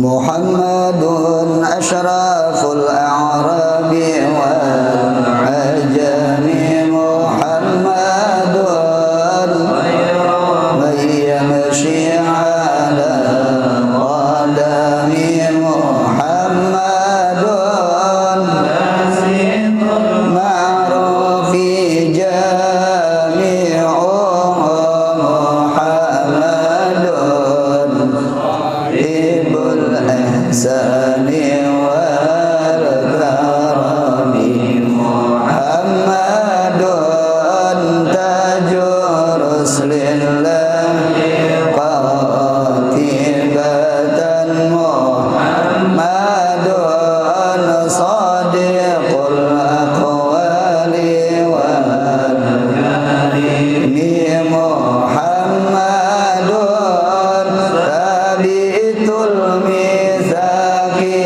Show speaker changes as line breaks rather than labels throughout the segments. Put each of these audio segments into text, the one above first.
Muhammadun asyraful a'rabi wal ajami Muhammadun mayyamshi ala qadami Muhammadun ma'rufi jami'u Muhammadun ibul ihsani wal karami Muhammadun tajur ruslillahi qatibatan Muhammadun sadiqul aqwali wal karimi Muhammadun sabitul mizaki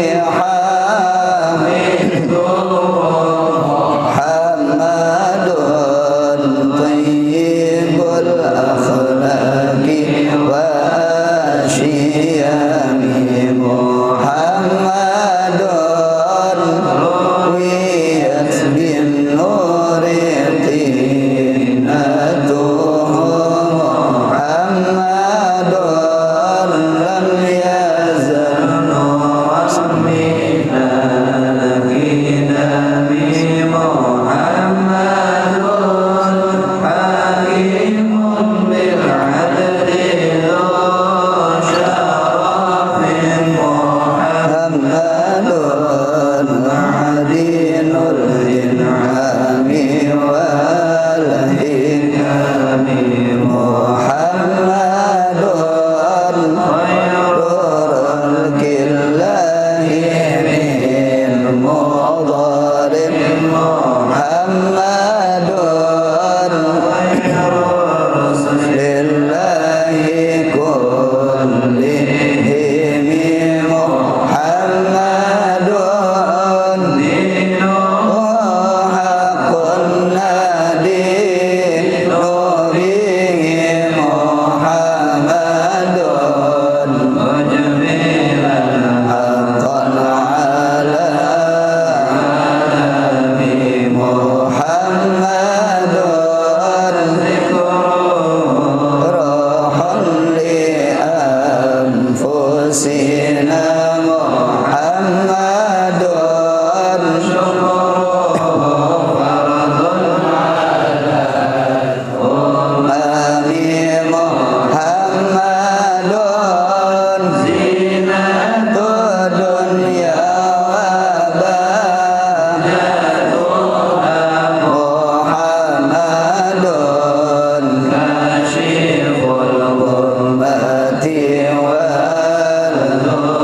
Muhammadun tayyibul akhlaqi wa syiyami Muhammadun wiyat bin nuri tinatuhu Muhammadun lam yazal nurasmina kinami Muhammadun hakimun bil adli syarafin Muhammadun adinul in'ami wal hikami Muhammadun khairul killahi min mudharin Muhammadun lillahi kullihim Muhammadun wa haqqun nadinu bihi Muhammadun haqqan ala alami Muhammadun rohon li anfusina Muhammadun umami Muhammadun zinatud dunya Muhammadun kashiful ummati wal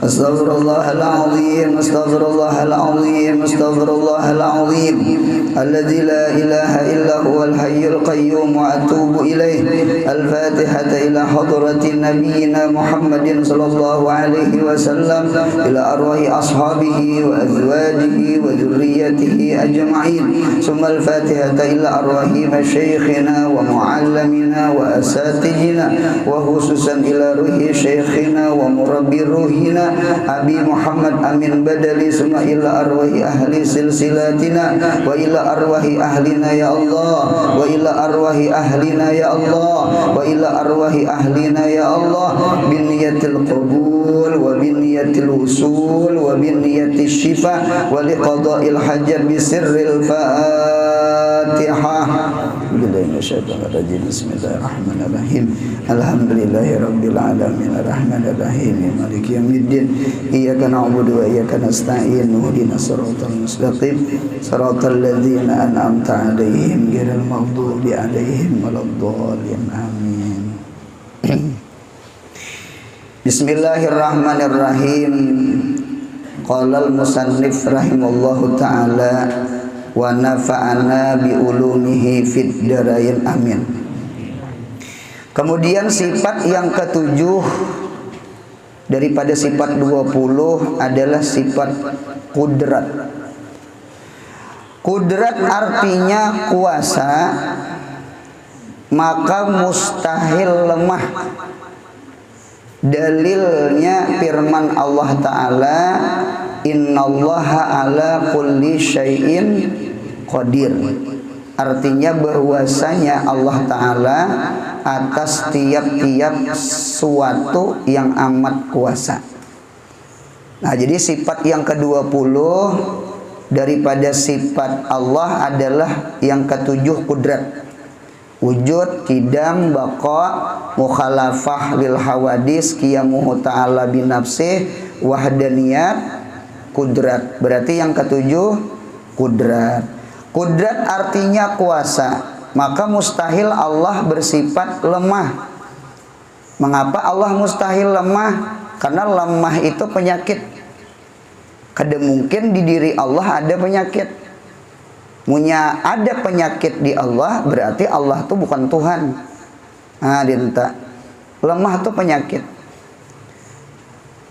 أستغفر الله العظيم أستغفر الله العظيم أستغفر الله العظيم الذي لا إله إلا هو الحي القيوم وأتوب إليه. الفاتحة إلى حضرة نبينا محمد صلى الله عليه وسلم إلى أرواح أصحابه وأزواجه وذريته أجمعين. ثم الفاتحة إلى أرواح مشايخنا ومعلمنا وأساتذتنا وخصوصا إلى روح شيخنا ومربي روحنا أبي محمد أمين بدلي. ثم إلى أرواح أهل سلسلاتنا وإلى أرواح أهلنا يا الله وإلى أرواح أهلنا يا الله وإلى أرواح أهلنا يا الله بنية القبول وبنية الوصول وبنية الشفاء ولقضاء الحاجة بسر الفاتحة. بسم الله الرحمن الرحيم الحمد لله رب العالمين الرحمن الرحيم مالك يوم الدين إياك نعبد وإياك نستعين اهدنا الصراط المستقيم صراط الذين أنعمت عليهم غير المغضوب عليهم ولا الضالين آمين. Bismillahirrahmanirrahim. Qala al-musannif rahimallahu ta'ala wa nafa'ana bi ulumihi fid darain amin. Kemudian sifat yang ketujuh daripada sifat 20 adalah sifat kudrat. Kudrat artinya kuasa, maka mustahil lemah. Dalilnya firman Allah Ta'ala, innallaha ala kulli syai'in qadir. Artinya bahwasanya Allah Ta'ala atas tiap-tiap suatu yang amat kuasa. Nah, jadi sifat yang ke-20 daripada sifat Allah adalah yang ketujuh kudrat. Wujud, kidam, baqa, mukhalafah lil hawadis, qiyamuhu ta'ala binafsih, wahdaniyat, kudrat. Berarti yang ketujuh kudrat. Kudrat artinya kuasa, maka mustahil Allah bersifat lemah. Mengapa Allah mustahil lemah? Karena lemah itu penyakit. Kada mungkin di diri Allah ada penyakit. Munya ada penyakit di Allah, berarti Allah itu bukan Tuhan. Nah, dinta. Lemah itu penyakit.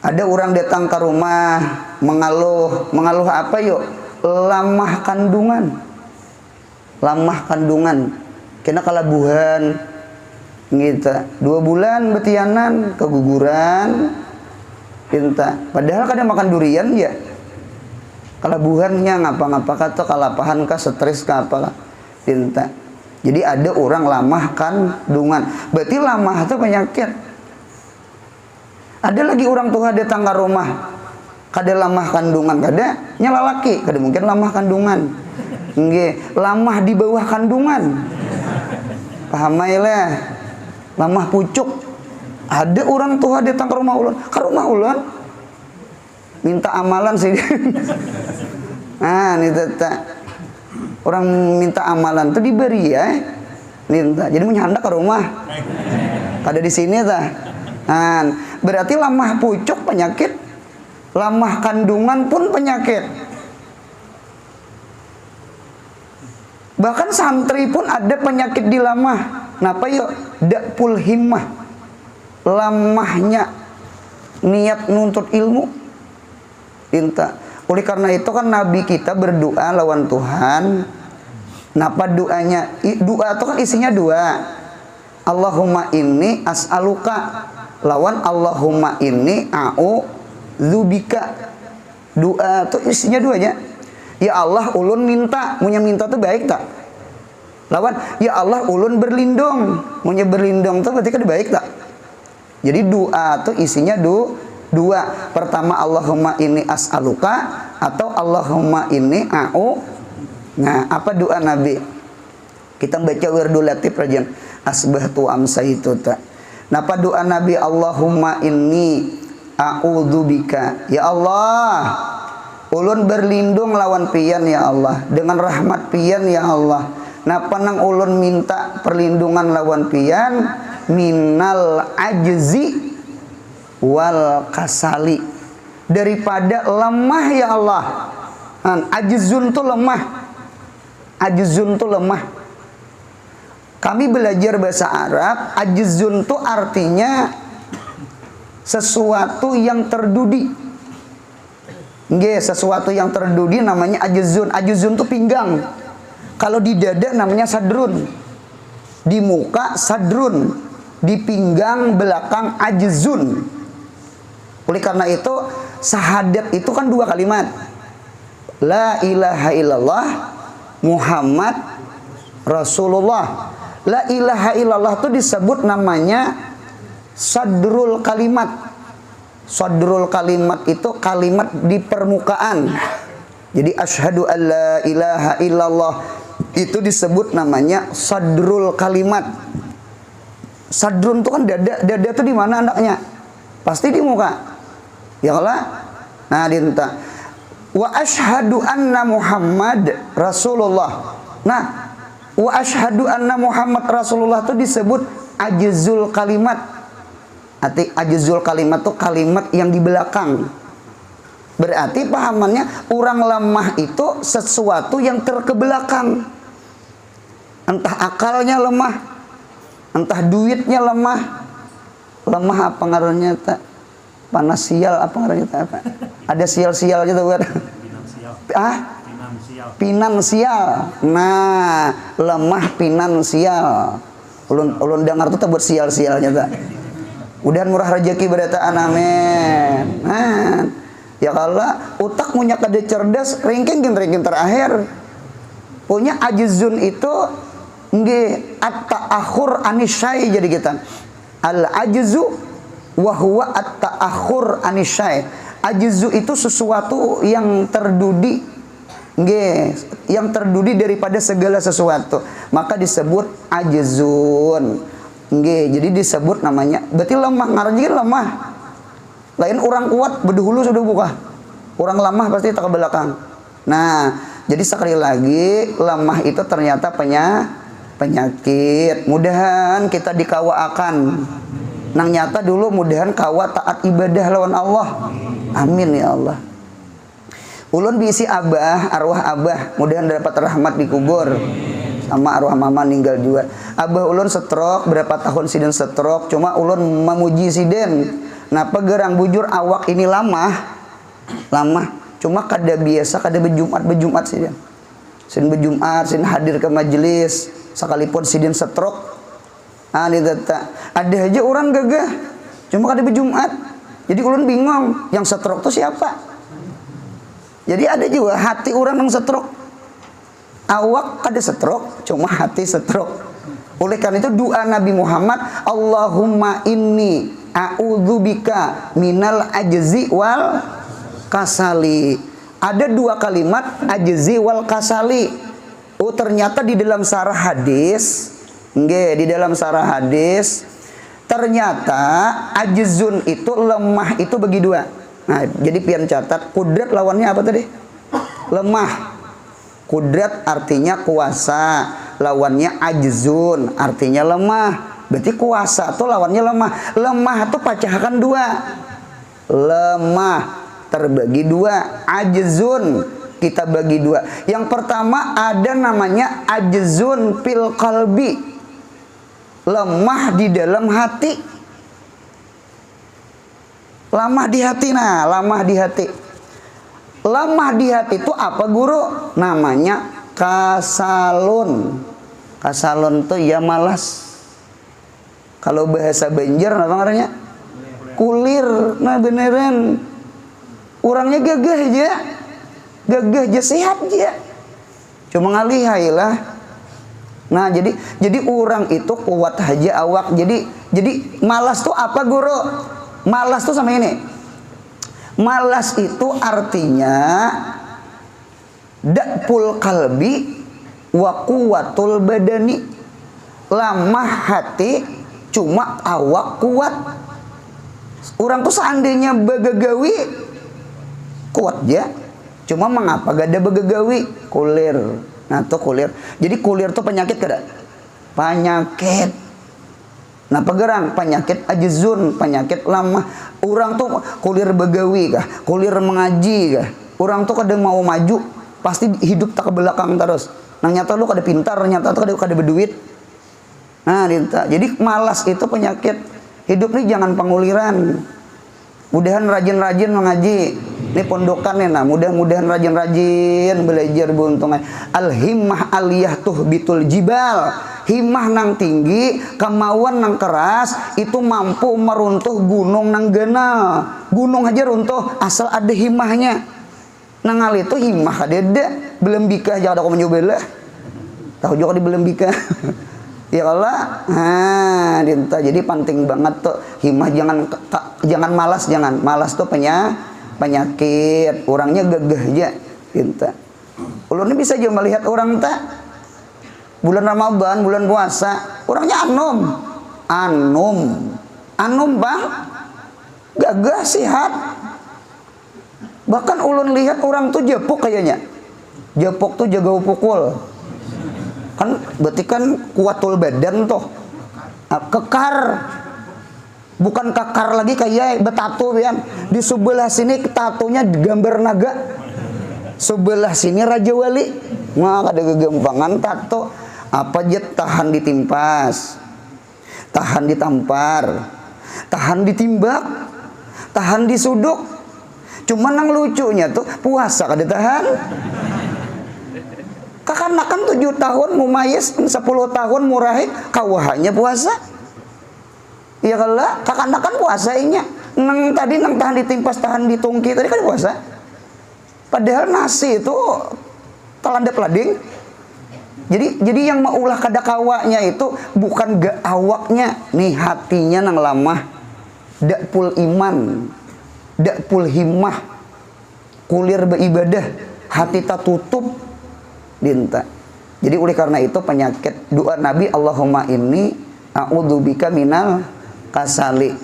Ada orang datang ke rumah mengeluh. Mengeluh apa yuk? Lamah kandungan. Lamah kandungan. Kena kalabuhan. Gitu. 2 bulan betianan keguguran. Dinta. Padahal kadang makan durian ya. Kalabuhannya ngapa-ngapa kata kalapahan kah stres kah apalah tinta. Jadi ada orang lamah kandungan. Berarti lamah itu penyakit. Ada lagi orang tua datang ke rumah kada lamah kandungan, kada nyala laki, kada mungkin lamah kandungan. Nggih, lamah di bawah kandungan. Pahamailah. Lamah pucuk. Ada orang tua datang ke rumah ulun. Ke rumah ulun minta amalan sih. Nah, ini tak orang minta amalan tuh diberi ya. Minta. Jadi menyandak ke rumah. Ada di sini tah. Nah, berarti lamah pucuk penyakit, lamah kandungan pun penyakit. Bahkan santri pun ada penyakit di lamah. Napa yuk? Dakpul himmah. Lamahnya niat nuntut ilmu. Inta. Oleh karena itu kan Nabi kita berdoa lawan Tuhan. Napa doanya? Doa itu kan isinya dua. Allahumma inni as'aluka. Lawan Allahumma inni a'udzubika. Doa itu isinya duanya. Ya Allah, ulun minta. Munya minta itu baik tak? Lawan ya Allah, ulun berlindung. Munya berlindung itu berarti kan baik tak? Jadi doa itu isinya dua. Pertama Allahumma inni as'aluka atau Allahumma inni Nah, apa doa Nabi? Kita baca wirdul latif rajan asbahtu amsaitu ta. Napa doa Nabi? Allahumma inni a'udzubika. Ya Allah, ulun berlindung lawan pian ya Allah, dengan rahmat pian ya Allah. Napa nang ulun minta perlindungan lawan pian minal ajzi wal kasali. daripada lemah ya Allah. Ajzun tuh lemah. Ajzun tuh lemah. Kami belajar bahasa Arab, ajzun tuh artinya sesuatu yang terdudi. Nggih, sesuatu yang terdudi namanya ajzun. Ajzun tuh pinggang. Kalau di dada namanya sadrun. Di muka sadrun. Di pinggang belakang ajzun. Oleh karena itu, syahadat itu kan dua kalimat. La ilaha illallah Muhammad Rasulullah. La ilaha illallah itu disebut namanya sadrul kalimat. Sadrul kalimat itu kalimat di permukaan. Jadi asyhadu an la ilaha illallah itu disebut namanya sadrul kalimat. Sadrun itu kan dada. Dada itu di mana anaknya? Pasti di muka. Ya Allah. Nah, dinta. Wa asyhadu anna Muhammad Rasulullah. Nah, wa asyhadu anna Muhammad Rasulullah itu disebut ajzul kalimat. Arti ajzul kalimat itu kalimat yang di belakang. Berarti pahamannya orang lemah itu sesuatu yang terkebelakang. Entah akalnya lemah, entah duitnya lemah. Lemah apa ngaruhnya tak? Panas sial apa ngaruhnya tak apa? Ada sial-sial gitu buat. Finansial. Nah, lemah finansial. Ulun dengar tuh buat sial-sialnya tak. Udah murah rezeki berataan, amin. Nah, ya kalau utak punya kade cerdas, ringking terakhir. Punya ajzun itu nggih at-ta'akhur anisyai jadi kita. Al-ajzu wa huwa at-ta'akhur anisyai. Ajzu itu sesuatu yang terdudi, nggih, yang terdudi daripada segala sesuatu. Maka disebut ajzun. Nggih, jadi disebut namanya berarti lemah, ngaranjeun lemah. Lain orang kuat berdahulu sudah buka. Orang lemah pasti tak ke belakang. Nah, jadi sekali lagi lemah itu ternyata penyakit. Mudahan kita dikawa akan. Nang nyata dulu mudahan kawa taat ibadah lawan Allah. Amin ya Allah. Ulun bisi abah, arwah abah, mudahan dapat rahmat di kubur. Sama arwah mama ninggal juga. Abah ulun stroke, berapa tahun siden stroke, cuma ulun memuji siden. Napa gerang bujur awak ini lama. Cuma kada biasa, kada berjumat siden. Siden berjumat, siden hadir ke majelis, sekalipun siden stroke. Ada aja orang gagah, cuma kada berjumat. Jadi ulun bingung, yang stroke itu siapa? Jadi ada juga hati orang yang stroke. Awak kada stroke, cuma hati stroke. Oleh karena itu doa Nabi Muhammad, Allahumma inni a'udzubika minal ajzi wal kasali. Ada dua kalimat ajzi wal kasali. Oh, ternyata di dalam sarah hadis, di dalam sarah hadis ternyata ajzun itu lemah itu bagi dua. Nah, jadi pian catat, kudrat lawannya apa tadi? Lemah. Kudrat artinya kuasa, lawannya ajzun artinya lemah. Berarti kuasa tuh lawannya lemah. Lemah tuh pecahkan dua. Lemah terbagi dua. Ajzun kita bagi dua. Yang pertama ada namanya ajzun fil qalbi. Lemah di dalam hati. Lemah di hati, nah, lemah di hati. Lemah di hati itu apa guru? Namanya kasalun. Kasalun itu ya malas. Kalau bahasa Banjar apa ngarannya? Kulir. Nah beneran. Orangnya gagah aja. Gagah aja, sehat aja. Cuma ngalihai lah. Nah jadi orang itu kuat aja awak. Jadi malas tuh apa guru? Malas tuh sama ini. Malas itu artinya da'pul qalbi wa quwwatul badani. Lemah hati cuma awak kuat. Orang tuh seandainya bagagawi kuat ya. Cuma mengapa gak ada bagagawi? Kulir. Nah tuh kulir. Jadi kulir tuh penyakit kada? Penyakit. Nah pegerang penyakit ajzun, penyakit lamah. Orang tuh kulir begawi kah, kulir mengaji kah, orang tuh kadang mau maju pasti hidup tak ke belakang terus. Nah nyata lu kada pintar, nyata tuh kada berduit. Nah dinta. Jadi malas itu penyakit. Hidup nih jangan penguliran. Mudahan rajin-rajin mengaji. Ini pondokan ya, nah mudah-mudahan rajin-rajin belajar buntung. Al-himmah aliyah tuh bitul jibal. Himmah nang tinggi, kemauan nang keras, itu mampu meruntuh gunung nang genal. Gunung aja runtuh asal ada himmahnya. Nangal itu himmah ada belum bika jangan ada mencoba lah. Tahu juga di belum bika. Ya Allah, dinta. Jadi penting banget tuh himmah, jangan malas tuh penyakit. Orangnya gagah aja, dinta. Ulun ini bisa aja melihat orang tak bulan Ramadan, bulan puasa, orangnya anum bang, gagah sehat. Bahkan ulun lihat orang tuh jepuk kayaknya. Jepuk tuh jaga pukul. Kan berarti kan kuatul badan tuh. Kekar. Bukan kekar lagi kayak betato ya. Di sebelah sini tatonya gambar naga. Sebelah sini Raja Wali. Wah, ada kegampangan tato. Apa aja tahan ditimpas, tahan ditampar, tahan ditimbak, tahan disuduk. Cuman yang lucunya tuh puasa kada tahan. Kakanakan 7 tahun mumayis, 10 tahun murahik, kawahannya puasa. Iya kala, kakanakan puasainya. Nang tadi nang tahan ditimpas, tahan ditungki tadi kan puasa. Padahal nasi itu telanda pelading. Jadi yang maulah kada kawanya itu bukan gak awaknya, nih hatinya nang lamah, dak pul iman, dak pul himmah, kulir beribadah, hati tak tutup, dinta. Jadi oleh karena itu penyakit doa Nabi, Allahumma inni a'udzubika minal kasali,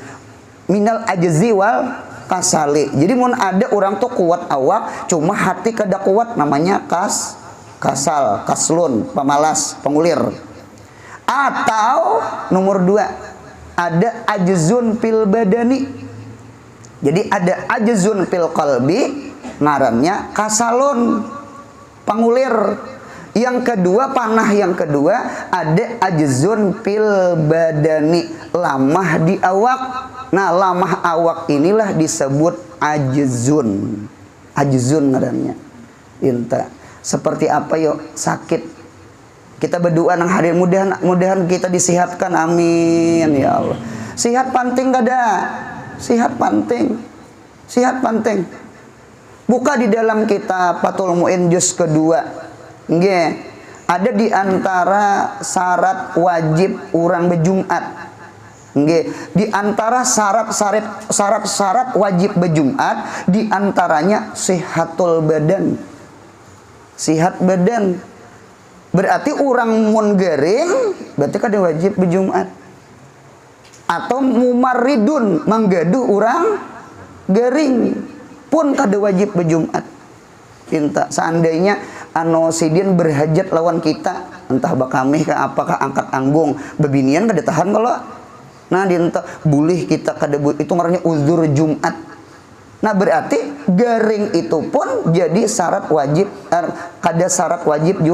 minal ajzi wal kasali. Jadi mun ada orang tuh kuat awak, cuma hati kada kuat, namanya kasal, kaslun, pemalas, pengulir. Atau nomor 2, ada ajzun fil badani. Jadi ada ajzun fil qalbi, ngarannya kasalun, pengulir. Yang kedua, panah yang kedua, ada ajzun fil badani, lamah di awak. Nah, lamah awak inilah disebut ajzun. Ajzun ngarannya. Inta. Seperti apa yuk? Sakit. Kita berdoa nang hari, mudahan kita disihatkan, amin ya Allah. Sihat penting kada? Sihat penting. Sihat penting. Buka di dalam kitab Fathul Mu'in juz kedua. Nggih. Ada di antara syarat wajib orang berjumat. Nggih. Di antara syarat wajib berjumat, di antaranya sihatul badan. Sihat badan. Berarti orang mun garing, berarti kada wajib berjumat. Atau mumaridun, menggaduh orang garing, pun kada wajib berjumat. Pinta seandainya anosidin berhajat lawan kita, entah bakamih ke apakah angkat anggung, bebinian kada tahan kalau. Nah dinta boleh kita kada, itu ngarannya uzur Jumat. Nah berarti garing itu pun jadi syarat wajib, kada syarat wajib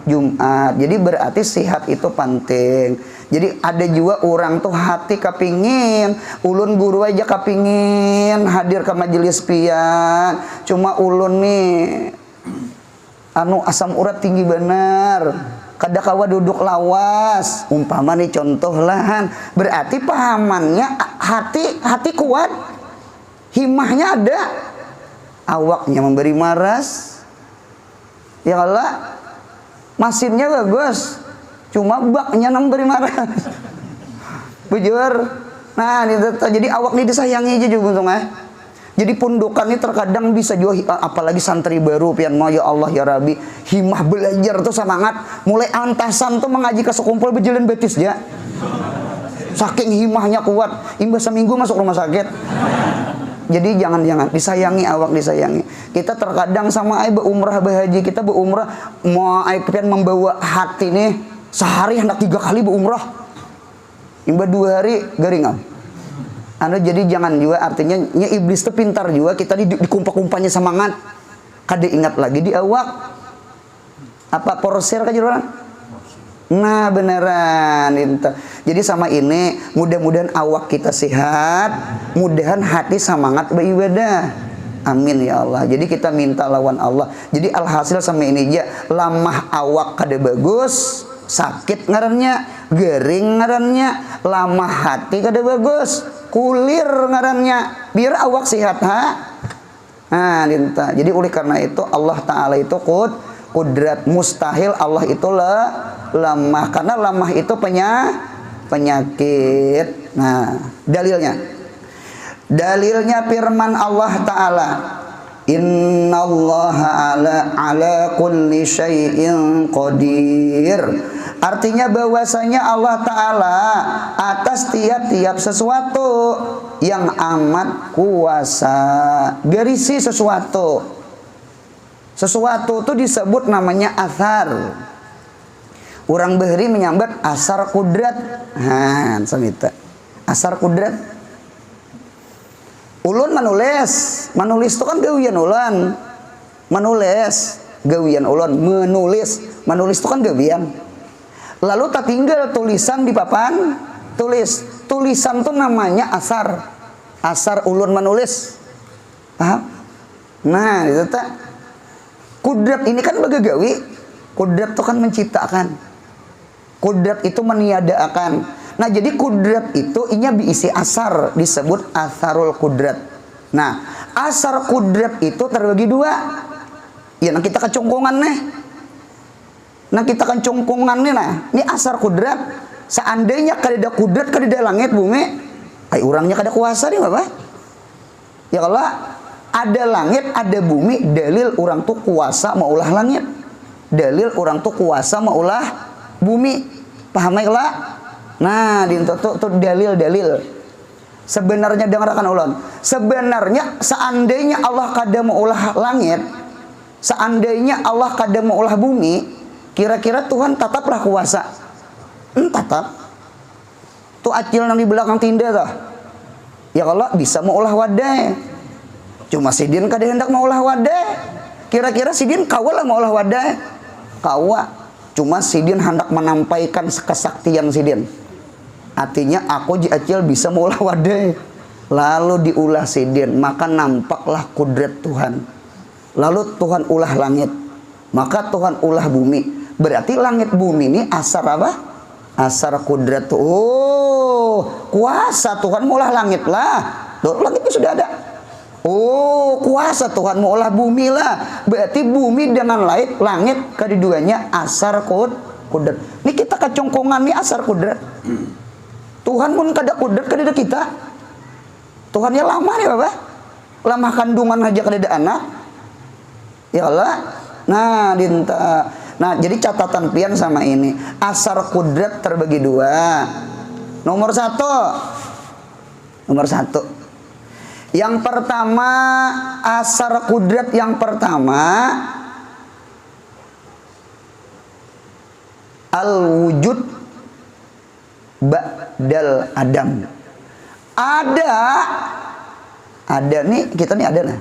Jumat. Jadi berarti sihat itu penting. Jadi ada juga orang tuh hati kepingin, ulun guru aja kepingin hadir ke majelis pian. Cuma ulun nih asam urat tinggi bener, kada kawa duduk lawas. Umpama nih contoh lahan, berarti pahamannya hati kuat. Himmahnya ada, awaknya memberi maras. Ya Allah, mesinnya bagus, cuma baknya memberi maras. Bujur. Nah, jadi awak ini disayangi aja juga untung. Jadi pondokan ini terkadang bisa juga, apalagi santri baru pian mau, ya Allah ya Rabbi, himmah belajar tuh semangat. Mulai antasan tuh mengaji ke sekumpul berjalan betis ya. Saking himmahnya kuat, imbas seminggu masuk rumah sakit. Jadi jangan disayangi, awak disayangi. Kita terkadang sama ai berumrah berhaji, kita berumrah mau ai pian membawa hati nih sehari hendak 3 kali berumrah. imba 2 hari garingan. Jadi jangan juga, artinya iblis itu pintar juga, kita dikumpa-kumpanya semangat. Kada ingat lagi di awak. Apa porser kan orang? Nah beneran itu. Jadi sama ini, mudah-mudahan awak kita sehat, mudahan hati semangat beribadah. Amin ya Allah. Jadi kita minta lawan Allah. Jadi alhasil sama ini aja, lamah awak kada bagus, sakit ngarannya, gering ngarannya, lamah hati kada bagus, kulir ngarannya, biar awak sehat ha. Nah, dinta. Jadi oleh karena itu Allah Ta'ala itu kudrat, mustahil Allah itu lemah, karena lemah itu penyakit. Nah, dalilnya firman Allah Ta'ala, innallaha ala kulli syai'in qadir. Artinya bahwasanya Allah Ta'ala atas tiap-tiap sesuatu yang amat kuasa. Garisi sesuatu itu disebut namanya athar. Orang bahari menyambat asar kudrat. Samita asar kudrat. Ulun menulis itu kan gawian ulun. Menulis itu kan gawian. Lalu tak tinggal tulisan di papan tulisan tuh namanya asar ulun menulis, paham? Nah itu tak kudrat ini kan bagagawi. Kudrat itu kan menciptakan, kudrat itu meniadakan. Nah jadi kudrat itu inya diisi asar, disebut asarul kudrat. Nah asar kudrat itu terbagi 2. Ya nah kita kecungkungan nih. Nah kita kan cungkungannya ini asar kudrat. Seandainya kada kudrat, kada langit bumi, orangnya kada kuasa nih Bapak. Ya kalau ada langit, ada bumi, dalil orang tuh kuasa maulah langit. Dalil orang tuh kuasa maulah bumi. Paham ya kalau? Nah, tuh dalil. Sebenarnya dengarkan ulun. Sebenarnya seandainya Allah kada maulah langit, seandainya Allah kada maulah bumi, kira-kira Tuhan tetaplah kuasa. Tetap. Tuh acil yang di belakang tinda tuh. Ya kalau bisa mau olah wadah. Cuma sidin kada hendak mau olah wadah. Kira-kira sidin kawa lah mau olah wadah. Kawa. Cuma sidin hendak menampaikan kesaktian sidin. Artinya aku acil bisa mau olah wadah. Lalu diulah sidin, maka nampaklah kudrat Tuhan. Lalu Tuhan ulah langit, maka Tuhan ulah bumi. Berarti langit bumi ini asar apa? Asar kudrat. Oh, kuasa Tuhan maulah langit lah. Tuh, langitnya sudah ada. Oh, kuasa Tuhan maulah bumi lah. Berarti bumi dengan langit keduanya asar kudrat. Ini kita kecongkongan nih asar kudrat. Tuhan pun kada kudrat kada kita. Tuhannya lama nih Bapak. Lama kandungan aja kada ada anak. Ya Allah. Nah, dinta. Nah, jadi catatan pian sama ini. Asar kudrat terbagi 2. Nomor 1. Yang pertama, asar kudrat yang pertama, al-wujud ba'dal adam. Ada nih, kita nih ada nah.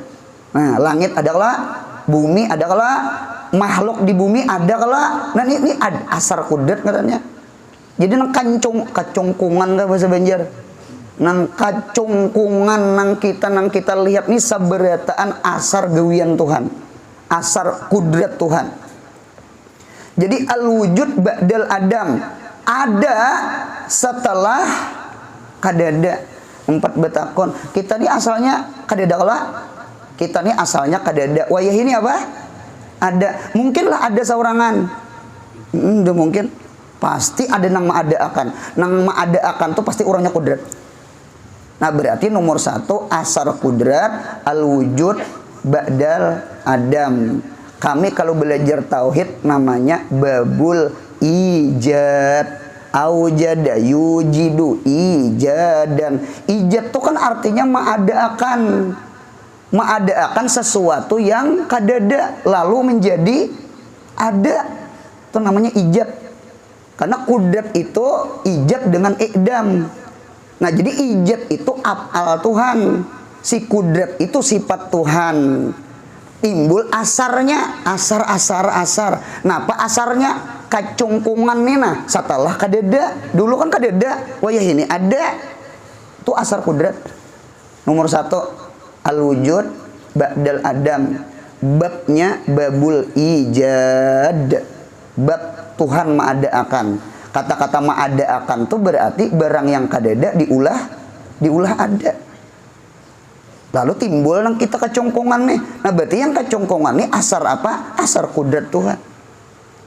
Nah, langit ada kala, bumi ada kala, makhluk di bumi ada kala. Nah ini asar kudrat katanya. Jadi nang kacungkungan ka bahasa Banjar. Nang kacungkungan nang kita lihat nih sabarataan asar gawian Tuhan. Asar kudrat Tuhan. Jadi al-wujud ba'dal adam. Ada setelah kadada. 4 betakon. Kita nih asalnya kadada kala. Kita nih asalnya kadada. Wayah ini apa? Ada, mungkinlah ada saurangan. Mungkin pasti ada nang maadaakan. Nang maadaakan tuh pasti orangnya kudrat. Nah berarti nomor 1 asar kudrat, al-wujud ba'dal adam. Kami kalau belajar tauhid namanya babul ijad. Aujada yujidu ijadan. Ijad tuh kan artinya maadaakan sesuatu yang kadada lalu menjadi ada. Itu namanya ijad. Karena kudrat itu ijab dengan ikdam. Nah, jadi ijab itu af'al Tuhan. Si kudrat itu sifat Tuhan. Timbul asarnya, asar. Napa asarnya? Kacungkungan nina setelah kadeda. Dulu kan kadeda, wayah ini ada. Itu asar kudrat. Nomor 1, al-wujud ba'dal adam. Babnya babul ijad. Bab Tuhan ma'adaakan. Kata-kata ma'adaakan itu berarti barang yang kadeda diulah ada. Lalu timbul nang kita kecongkongan nih. Nah, berarti yang kecongkongan nih asar apa? Asar kudrat Tuhan.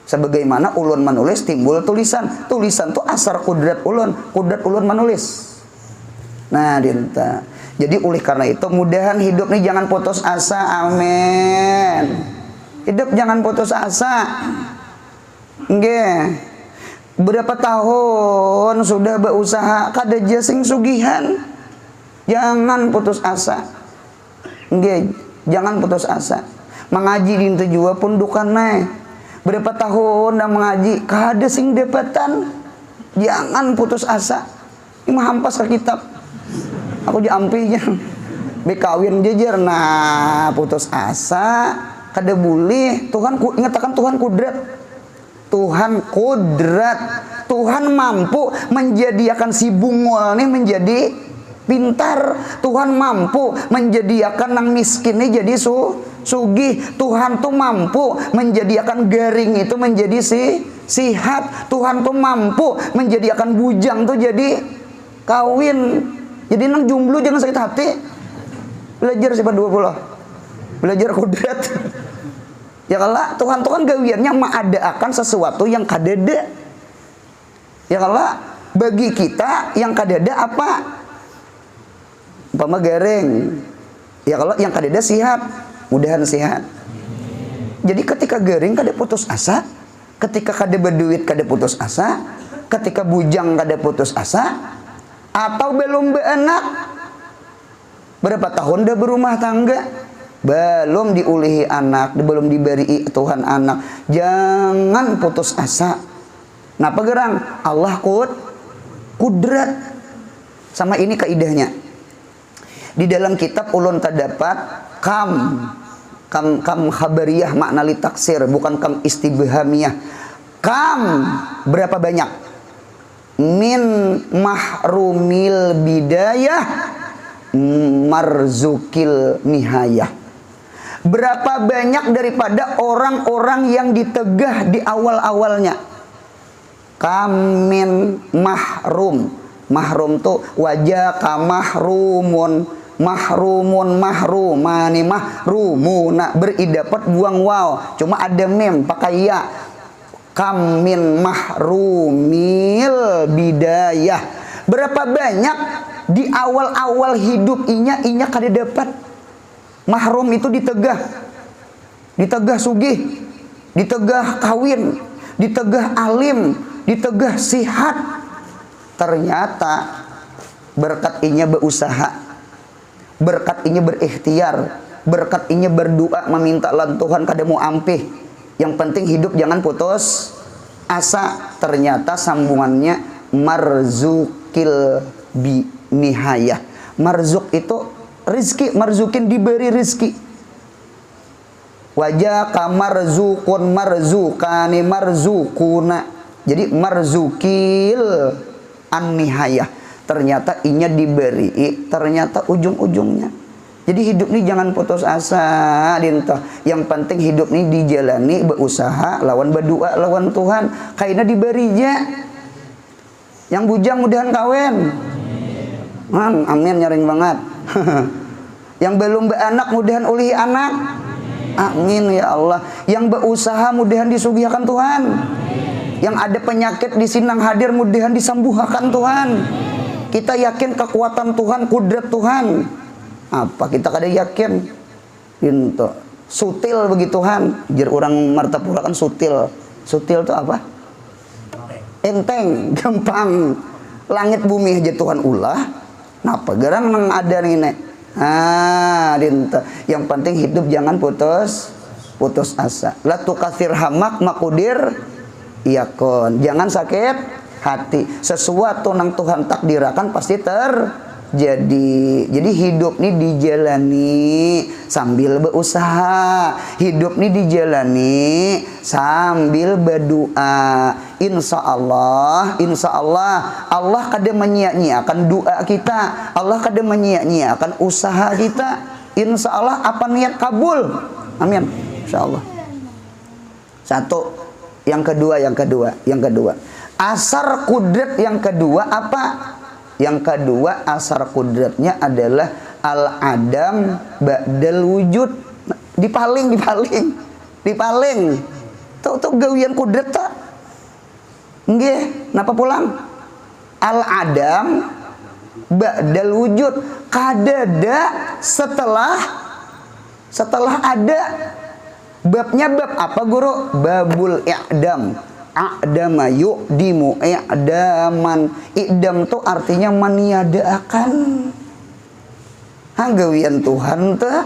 Sebagaimana ulun menulis timbul tulisan. Tulisan tuh asar kudrat ulun. Kudrat ulun menulis. Nah, dinta. Jadi oleh karena itu mudahan hidup nih jangan putus asa. Amin. Hidup jangan putus asa. Nggih. Berapa tahun sudah berusaha kada jasing sugihan. Jangan putus asa. Nggih, jangan putus asa. Mengaji dintu jua pun dukan naik. Berapa tahun dah mengaji kada sing dapatan. Jangan putus asa. Ini mah hampas ke kitab. Aku jampinya. Bekawin jejer. Nah, putus asa kada boleh. Tuhan ingatakan Tuhan kudrat. Tuhan kudrat. Tuhan mampu menjadikan si bungul ini menjadi pintar. Tuhan mampu menjadikan nang miskin ini jadi sugih. Tuhan tuh mampu menjadikan garing itu menjadi sihat. Tuhan tuh mampu menjadikan bujang tuh jadi kawin. Jadi nang jomblo jangan sakit hati. Belajar sifat 20. Belajar kudrat. Ya kalau Tuhan tuh kan gawiannya mengadakan sesuatu yang kadada. Ya kalau bagi kita yang kadada apa? Umpama garing. Ya kalau yang kadada sihat, mudahan sihat. Jadi ketika garing kada putus asa, ketika kada berduit kada putus asa, ketika bujang kada putus asa, atau belum beranak. Berapa tahun dah berumah tangga, belum diulihi anak, belum diberi Tuhan anak. Jangan putus asa. Napa gerang? Allah kudrat. Sama ini kaidahnya. Di dalam kitab ulun terdapat kam khabariyah makna li taksir, bukan kam istibhamiyah. Kam berapa banyak? Min mahrumil bidayah marzukil nihayah. Berapa banyak daripada orang-orang yang ditegah di awal-awalnya. Kamin mahrum. Mahrum tuh wajah kamahrumun. Mahrumani mahrumuna beridapat buang waw, cuma ada mem pakai ya. Kamin mahrumil bidayah. Berapa banyak di awal-awal hidup inya kada dapat. Mahrum itu ditegah sugih, ditegah kawin, ditegah alim, ditegah sihat. Ternyata berkat inya berusaha, berkat inya berikhtiar, berkat inya berdoa meminta lan Tuhan kada mau ampih. Yang penting hidup jangan putus asa. Ternyata sambungannya marzukil bi nihayah. Marzuk itu rizki, marzukin diberi rizki. Wajah kamarzukun marzukani marzukuna. Jadi marzukil an nihayah. Ternyata inya diberi, ternyata ujung-ujungnya. Jadi hidup ini jangan putus asa, dinta. Yang penting hidup ini dijalani, berusaha, lawan berdoa, lawan Tuhan. Kayaknya diberi ya. Yang bujang mudahan kawin. Amin, nyaring banget. Yang belum beranak mudahan ulihi anak. Amin ya Allah. Yang berusaha mudahan disugihakan Tuhan. Yang ada penyakit di sinang hadir mudahan disembuhkan Tuhan. Kita yakin kekuatan Tuhan, kudrat Tuhan. Apa kita kada yakin? Itu sutil bagi Tuhan. Jar orang Martapura kan sutil. Sutil itu apa? Enteng, gampang. Langit bumi aja Tuhan ulah. Napa garang nang ada ini? Dinta. Yang penting hidup jangan putus asa. La tukathir hamak makudir yakun. Jangan sakit hati. Sesuatu nang Tuhan takdirakan pasti terjadi. Jadi hidup nih dijalani sambil berusaha. Hidup nih dijalani sambil berdoa. Insya Allah Allah kada menyia-nyiakan doa kita. Allah kada menyia-nyiakan usaha kita. Insya Allah apa niat kabul. Amin. Insya Allah. Satu. Yang kedua. Asar kudrat yang kedua apa? Yang kedua asar kudratnya adalah al-adam ba'dal wujud. Dipaling. Tuh gawian kudrat tak? Nggih, napa pulang? Al-adam ba'dal wujud. Kadada setelah ada. Babnya bab apa guru? Babul i'dam. A'dama yu'dimu i'daman. I'dam tuh artinya meniadakan. Gawian Tuhan tuh.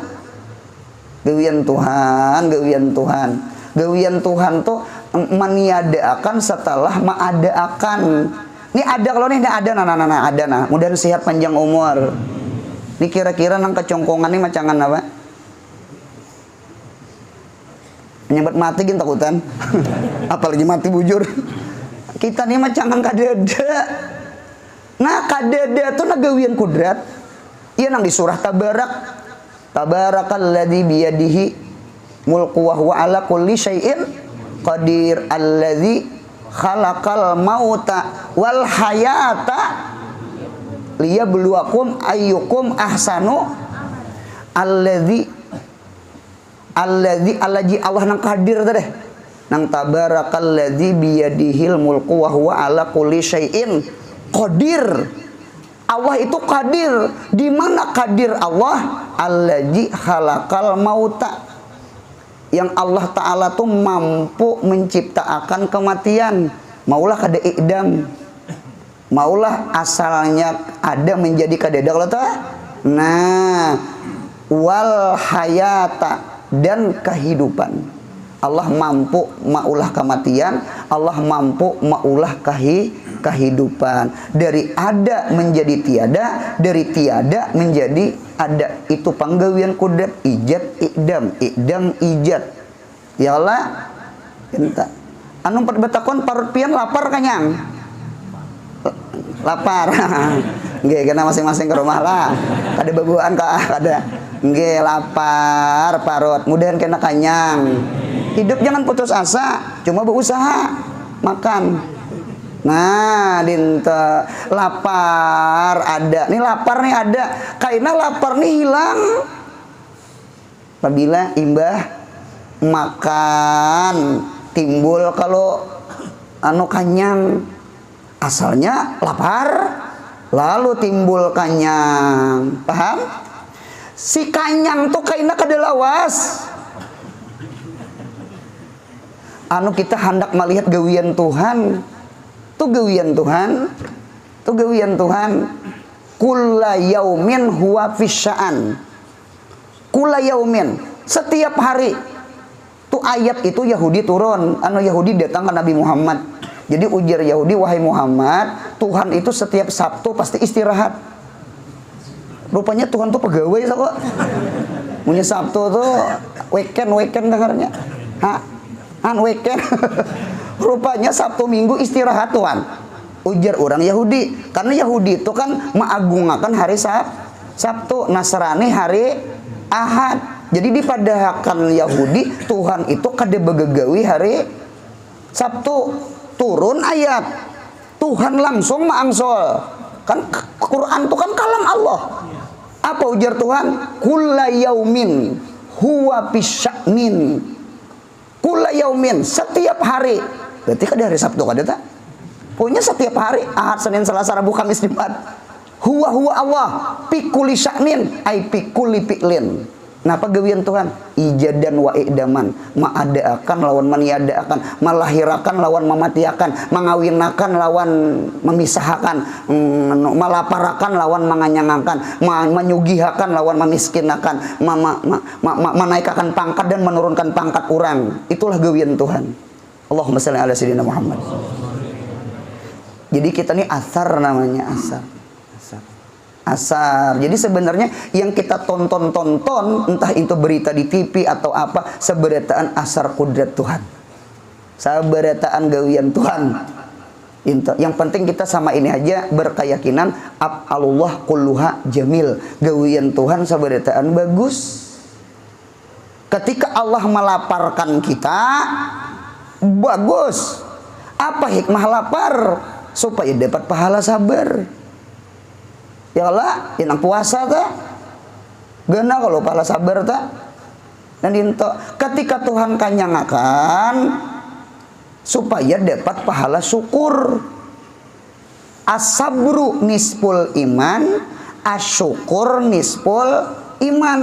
Gawian Tuhan tuh meniadakan setelah mengadakan. Ini ada kalau nih ada nah. Mudah sehat panjang umur. Ini kira-kira nang kecongkongan ini macangan apa? Menyambat mati gin takutan. Apalagi mati bujur. Kita nih macangan kadada. Nah kadada tuh nagawian kudrat. Iya nang di surah Tabarakalladzi biyadihi mulku wa huwa ala kulli syai'in qadir alladzi khalaqal mauta wal hayata liyabluwakum ayyukum ahsanu alladzi Allah nang qadir teh nang tabarakalladzi biyadihil mulku wa huwa ala kulli syai'in qadir. Allah itu qadir. Di mana qadir Allah? Allazi khalaqal mauta. Yang Allah Ta'ala tuh mampu menciptakan kematian. Maulah kada i'dam. Maulah asalnya ada menjadi kadada kalau tuh. Nah, wal hayata dan kehidupan. Allah mampu maulah kematian, Allah mampu maulah kehidupan. Dari ada menjadi tiada, dari tiada menjadi ada. Itu panggawian kudrat, ijad, i'dam, ijad. Ya Allah, entah. Anu betakon parut pian lapar kanyang. Lapar. Nggih, kena masing-masing ke rumah lah. Kada babuan kada. Nggih, lapar parut, mudahan kena kanyang. Hidup jangan putus asa, cuma berusaha makan. Nah, dinta lapar ada. Nih lapar nih ada. Karena lapar nih hilang apabila imbah makan timbul kalau anu kanyang. Asalnya lapar, lalu timbul kanyang. Paham? Si kanyang tuh karena kada lawas. Anu kita hendak melihat gawian Tuhan. Tuh gawian Tuhan. Kulla yaumin huwa fisya'an. Kulla yaumin, setiap hari. Tuh ayat itu Yahudi turun. Anu Yahudi datang ke Nabi Muhammad. Jadi ujar Yahudi, wahai Muhammad, Tuhan itu setiap Sabtu pasti istirahat. Rupanya Tuhan tuh pegawai kok. Punya Sabtu tuh weekend dengarnya. Weekend. Rupanya Sabtu Minggu istirahat Tuhan. Ujar orang Yahudi. Karena Yahudi itu kan mengagungakan hari Sabtu. Nasrani hari Ahad. Jadi dipadahakan Yahudi, Tuhan itu kada begegawi hari Sabtu. Turun ayat. Tuhan langsung maangsol. Kan Quran itu kan kalam Allah. Apa ujar Tuhan? Kulla yaumin huwa bisya'nin. Kulla yaumin, setiap hari. Berarti kan hari Sabtu kada tak? Punya setiap hari, Ahad, Senin, Selasa, Rabu, Kamis, Jumat. Huwa Allah, pikuli sya'nin, ay pikuli piklin. Napa gawian Tuhan? Ijadan wa i'daman, ma'adaakan lawan maniadakan, melahirakan lawan mematiakan, mengawinakan lawan memisahkan, melaparakan lawan menganyangakan, menyugihakan lawan Allahumma shalli ala sayyidina Muhammad. Jadi kita nih asar namanya, asar. Jadi sebenarnya yang kita tonton entah itu berita di TV atau apa, seberataan asar kudrat Tuhan, sabarataan gawian Tuhan. Yang penting kita sama ini aja berkeyakinan af'alullah kulluha jamil, gawian Tuhan sabarataan bagus. Ketika Allah melaparkan kita, bagus. Apa hikmah lapar? Supaya dapat pahala sabar. Ya Allah, yang puasa tak? Gana kalau pahala sabar tak? Dan itu ketika Tuhan kanyangakan supaya dapat pahala syukur. As-sabru nisful iman, asyukur nisful iman.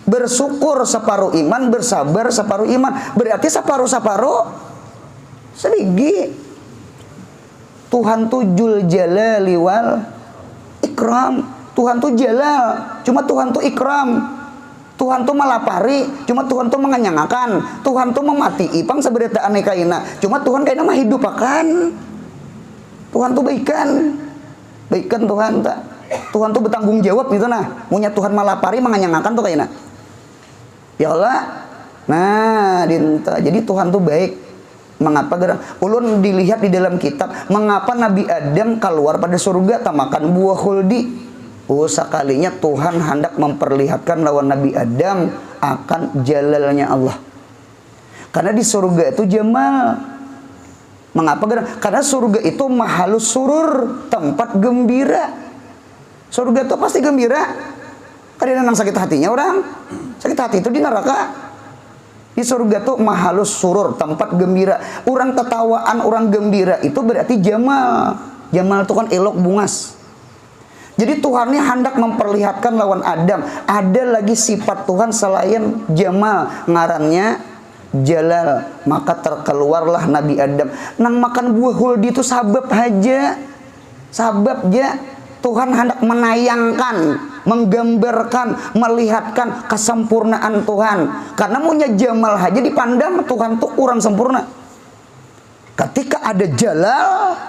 Bersyukur separuh iman, bersabar separuh iman. Berarti separuh-separuh sedikit. Tuhan tuh jul jalali wal ikram. Tuhan tuh jalal, cuma Tuhan tuh ikram. Tuhan tuh melapari, cuma Tuhan tuh mengenyangkan. Tuhan tuh memati ipang seberataan kaina, cuma Tuhan kaina mah hidup akan. Tuhan tuh baikan Tuhan tak. Tuhan tuh bertanggung jawab gitu nah. Punya Tuhan melapari mengenyangkan tuh kaina. Ya Allah. Nah, dinta. Jadi Tuhan tuh baik. Mengapa gerak? Ulun dilihat di dalam kitab, mengapa Nabi Adam keluar pada surga tak makan buah khuldi? Oh, sekalinya Tuhan hendak memperlihatkan lawan Nabi Adam akan jalalnya Allah. Karena di surga itu jamal. Mengapa gerak? Karena surga itu mahalus surur, tempat gembira. Surga itu pasti gembira. Kadang nang sakit hatinya orang. Sakit hati itu di neraka. Di surga tuh mahalus surur, tempat gembira. Orang ketawaan, orang gembira itu berarti jamal. Jamal itu kan elok bungas. Jadi Tuhan ini hendak memperlihatkan lawan Adam, ada lagi sifat Tuhan selain jamal, ngarannya jalal. Maka terkeluarlah Nabi Adam. Nang makan buah huldi itu sabab aja. Sabab aja. Tuhan hendak menayangkan, menggambarkan, melihatkan kesempurnaan Tuhan. Karena punya jamal aja dipandang Tuhan tuh kurang sempurna. Ketika ada jalal,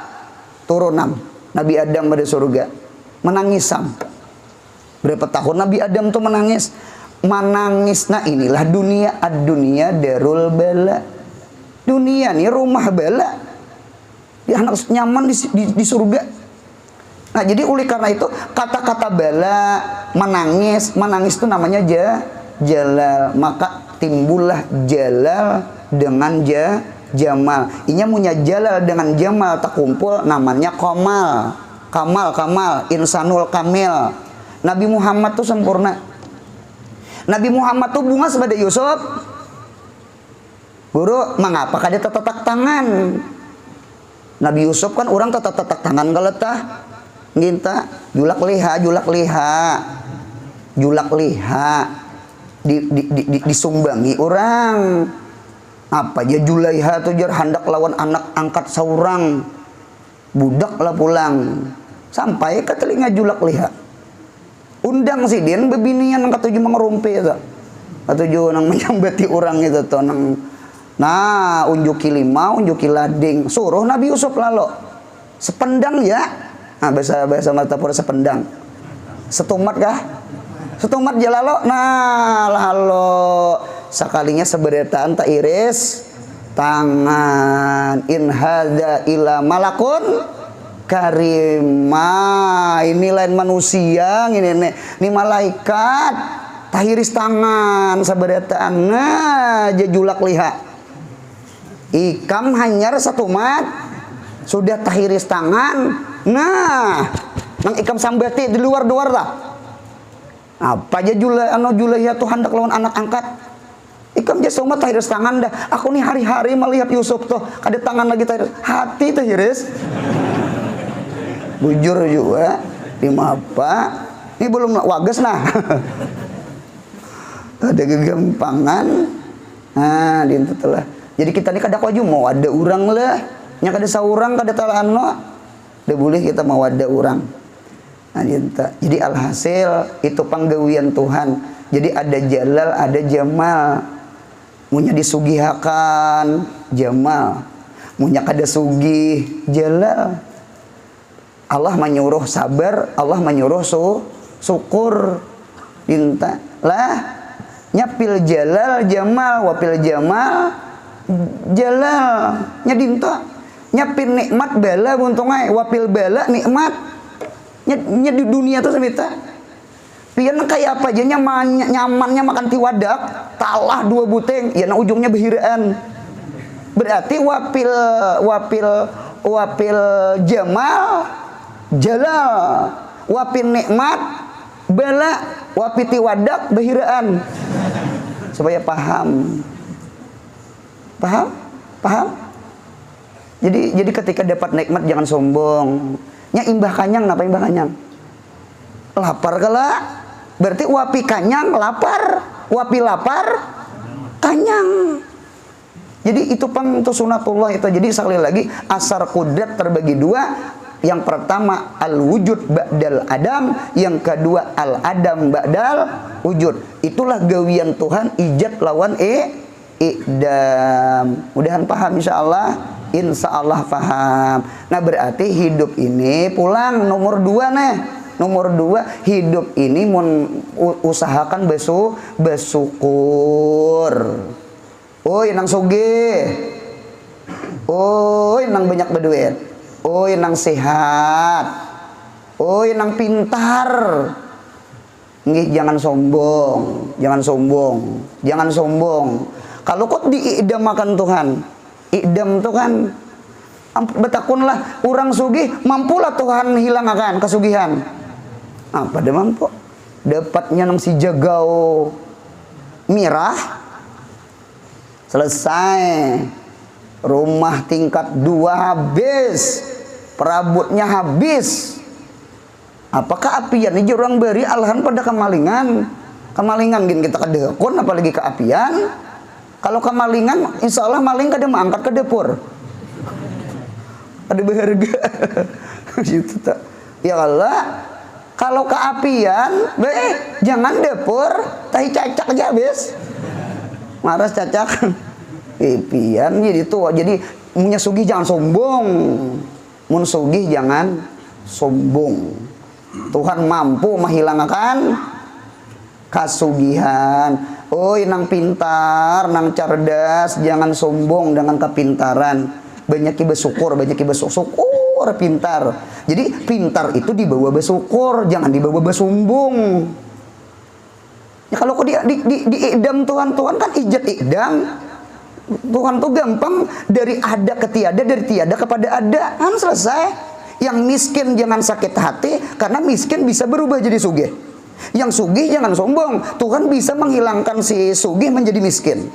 turunan Nabi Adam pada surga, menangisam. Berapa tahun Nabi Adam tuh menangis? Menangis. Nah inilah dunia, ad-dunia darul bala. Dunia nih rumah bala. Dia anak nyaman di surga. Nah jadi oleh karena itu kata-kata bala, menangis itu namanya jalal. Maka timbullah jalal dengan jamal. Inya punya jalal dengan jamal tak kumpul namanya kamal. Kamal, insanul kamil. Nabi Muhammad tuh sempurna. Nabi Muhammad tuh bunga sebagai Yusuf. Guru, mengapa kada tetak tangan? Nabi Yusuf kan orang tetak tangan kalau tah nginta julak liha disumbangi orang. Apa aja Julaiha tuh jar hendak lawan anak angkat seorang budak lah pulang sampai ke telinga julak liha. Undang si din bebinian yang ketujuh mengerumpi itu. Ketujuh nang menyambati orang itu tuh nang. Nah, unjuki lima, unjuki lading. Suruh Nabi Yusuf lalu sependang ya. Nah, bahasa Matapura sependang. Setumat kah? Setumat jalalo. Nah, lalu sekalinya seberataan tak iris tangan. In hadza ila malakun karimah. Ini lain manusia, ini malaikat. Tahiris tangan seberataan. Nah, jajulak liha. Ikam hanyar satu mat. Sudah tahiris tangan. Nah, nang ikam sambati di luar lah. Apa aja Julaiha tuh hendak lawan anak angkat. Ikam jasa umat tahiris tangan dah. Aku nih hari-hari melihat Yusuf tuh ada tangan lagi tahiris. Hati tahiris. Bujur juga. Lima apa? Ini belum wages nah. Ada kegampangan. Nah, dintu telah. Jadi kita nih kada waju mau ada orang lah. Nya kada saurang kada talaan lo. Dah boleh kita mau ada orang. Nah, dintu. Jadi alhasil itu panggawian Tuhan. Jadi ada jalal, ada jamal. munya disugihakan jamal, munya kada sugih jalal. Allah menyuruh sabar, Allah menyuruh syukur. Dinta lah nyapil jalal jamal, wapil jamal jalal. Nya dinta nyapil nikmat bala buntungai, wapil bala nikmat. Nya di dunia tuh semita. Pian kayak apa aja nyamannya makan tiwadak, talah 2 buteng, ya ujungnya behiraan. Berarti wapil jamal jalal, wapil nikmat bala, wapiti wadak behiraan. Supaya paham. Jadi ketika dapat nikmat jangan sombong. Nya imbah kanyang, napa imbah kanyang? Lapar kala, berarti wapi kanyang lapar, wapi lapar kanyang. Jadi itu pang itu sunatullah itu. Jadi sekali lagi asar kudrat terbagi 2. Yang pertama al-wujud ba'dal adam, yang kedua al-adam ba'dal wujud. Itulah gawian Tuhan, ijad lawan idam. Mudahan paham insyaallah. Insyaallah paham. Nah berarti hidup ini pulang nomor 2 nih. Nomor 2 hidup ini usahakan bersyukur. Oi nang sugih. Oi nang banyak berduit. Oi nang sehat. Oi nang pintar. Nggih jangan sombong, jangan sombong, jangan sombong. Kalau kok diidamakan Tuhan, idam tuh kan betakunlah orang sugih, mampulah Tuhan hilangakan kesugihan. Apa dia mampu? Dapatnya nang si jagau mirah, selesai. Rumah tingkat 2 habis, perabotnya habis. Apakah apian ini orang beri alahan pada kemalingan? Kemalingan gini kita kedekun, apalagi keapian. Kalau kemalingan, insya Allah maling kada mangkat ke dapur. Ada berharga. Gitu tak. Ya Allah, kalau keapian, jangan dapur, tahi cacak aja habis. Maras cacak. Pian jadi tuh. Jadi punya sugih jangan sombong. Mun sugih jangan sombong. Tuhan mampu menghilangkan kasugihan. Oi nang pintar, nang cerdas, jangan sombong dengan kepintaran. Banyak bersyukur, syukur pintar. Jadi pintar itu dibawa bersyukur, jangan dibawa bersombong. Ya kalau kok diidam Tuhan kan ijat idam. Tuhan tuh gampang dari ada ke tiada, dari tiada kepada ada, kan selesai. Yang miskin jangan sakit hati, karena miskin bisa berubah jadi sugih. Yang sugih jangan sombong, Tuhan bisa menghilangkan si sugih menjadi miskin.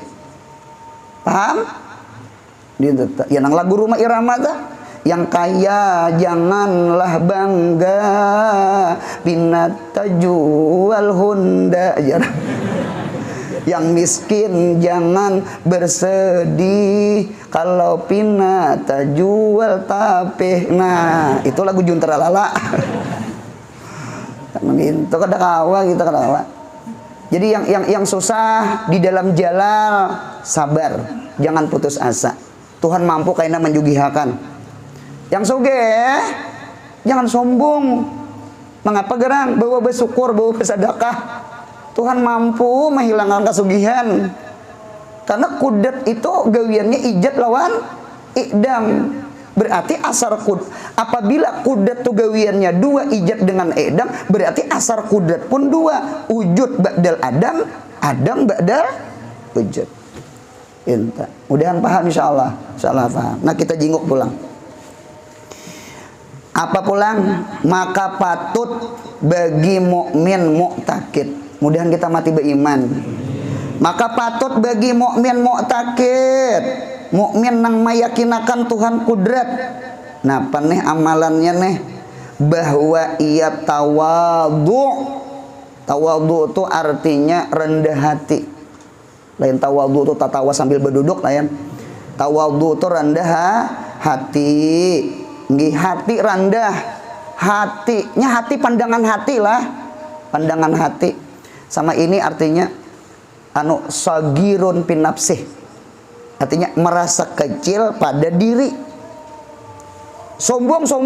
Paham? Ya nang lagu Rumah Irama tuh. Yang kaya janganlah bangga, binata jual Honda. Yang miskin jangan bersedih, kalau pinata jual tape. Nah itu lagu Juntara Lala. Itu kada kawa kita kada kawa. Jadi yang susah di dalam jalal sabar, jangan putus asa. Tuhan mampu kaina menjugihakan. Yang sugih jangan sombong. Mengapa gerang? Bawa bersyukur, bawa bersedekah. Tuhan mampu menghilangkan kesugihan. Karena kudat itu gawiannya ijat lawan idam. Berarti asar apabila kudat itu gawiannya 2 ijat dengan idam, berarti asar kudat pun 2. Wujud ba'dal adam, adam ba'dal wujud. Inta. Mudahan paham insyaallah. Insyaallah paham. Nah kita jinguk pulang. Apa pulang? Maka patut bagi mukmin mu'takid. Mudahan kita mati beriman. Maka patut bagi mukmin mu'takid, mukmin nang meyakinakan Tuhan kudrat. Nah, apa nih amalannya nih? Bahwa ia tawadhu. Tawadhu itu artinya rendah hati. Lain tawadhu itu tatawa sambil berduduk lain. Tawadhu itu rendah hati. Nggih, hati rendah. Hatinya hati pandangan hati lah. Pandangan hati. Sama ini artinya anu sagirun pin nafsih, artinya merasa kecil pada diri. Sombong tuh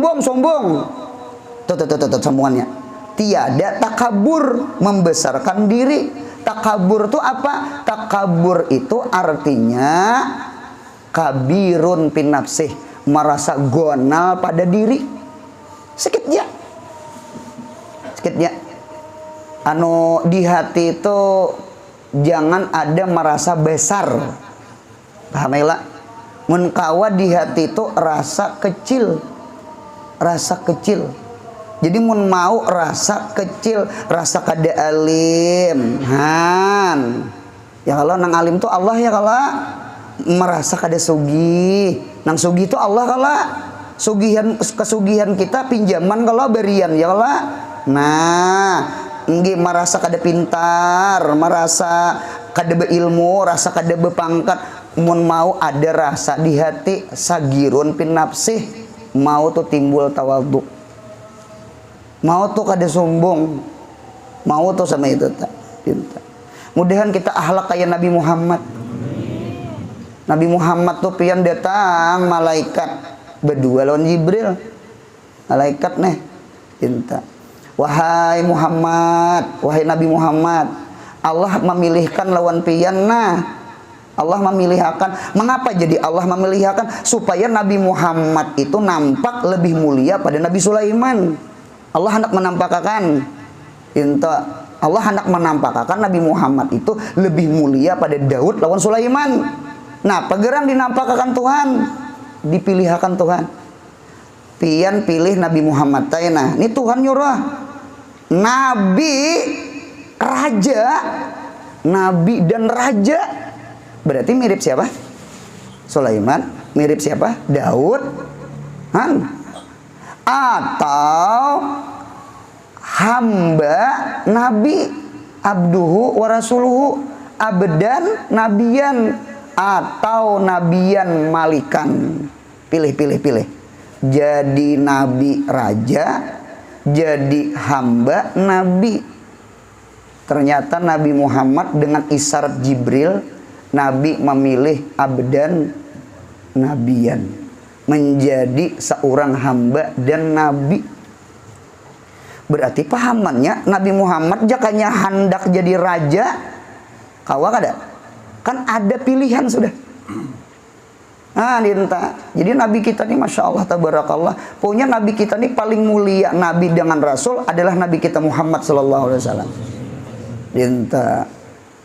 sambungannya. Tiada takabur, membesarkan diri. Takabur itu apa? Takabur itu artinya kabirun pin nafsih, merasa gonal pada diri. Sedikit ya anu di hati itu jangan ada merasa besar, paham ya? Mun kawa di hati itu rasa kecil. Jadi mun mau rasa kecil, rasa kada alim. Han. Ya kalau nang alim tuh Allah ya kalau merasa kada sugi. Nang sugi itu Allah kalau kesugihan kita pinjaman kalau berian ya kalau. Nah, nggih merasa kada pintar, merasa kada beilmu, rasa kada bepangkat. Mun mau ada rasa di hati sagirun pin nafsih, mau tuh timbul tawadhu, mau tuh kada sombong, mau tuh sama itu tak pinta. Mudahan kita akhlak kayak Nabi Muhammad. Nabi Muhammad tuh pian datang malaikat berdua lawan Jibril. Malaikat nih pinta. Wahai Muhammad, wahai Nabi Muhammad, Allah memilihkan lawan pian nah. Allah memilihkan. Mengapa jadi Allah memilihkan? Supaya Nabi Muhammad itu nampak lebih mulia pada Nabi Sulaiman. Allah hendak menampakkan Allah hendak menampakkan Nabi Muhammad itu lebih mulia pada Daud lawan Sulaiman. Nah, pageran dinampakkan Tuhan, dipilihkan Tuhan. Pian pilih Nabi Muhammad taina. Ini Tuhan nyuruh Nabi raja, Nabi dan raja. Berarti mirip siapa? Sulaiman. Mirip siapa? Daud. Atau hamba Nabi, abduhu wa rasuluhu, abdan nabiyan, atau nabiyan malikan. Pilih. Jadi nabi raja, jadi hamba nabi. Ternyata Nabi Muhammad dengan isyarat Jibril, Nabi memilih abdan nabiyan, menjadi seorang hamba dan nabi. Berarti pahamannya Nabi Muhammad jakanya hendak jadi raja, kawa kada? Kan ada pilihan sudah. Nah, dinta. Jadi Nabi kita ini Masya Allah tabarakallah, punya Nabi kita ini paling mulia Nabi dengan Rasul adalah Nabi kita Muhammad sallallahu alaihi wasallam. Dinta.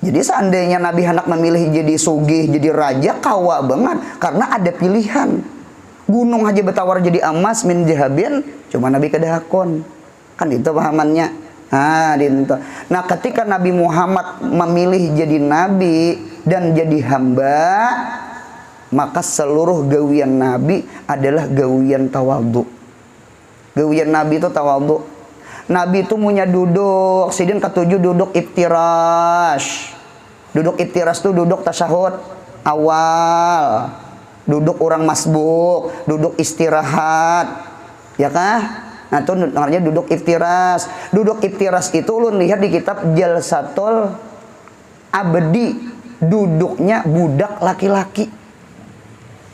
Jadi seandainya Nabi hendak memilih jadi sugih, jadi raja, kawa banget. Karena ada pilihan. Gunung aja betawar jadi emas min jahabin, cuma Nabi kedahakon. Kan itu pahamannya. Nah, ketika Nabi Muhammad memilih jadi Nabi dan jadi hamba, maka seluruh gawian Nabi adalah gawian tawadhu. Gawian Nabi itu tawadhu. Nabi itu punya duduk, sidin ketujuh duduk iftirash. Duduk iftirash itu duduk tasyahud awal. Duduk orang masbuk, duduk istirahat. Ya kah? Nah, itu namanya duduk iftirash. Duduk iftirash itu ulun lihat di kitab Jalsatul Abdi, duduknya budak laki-laki.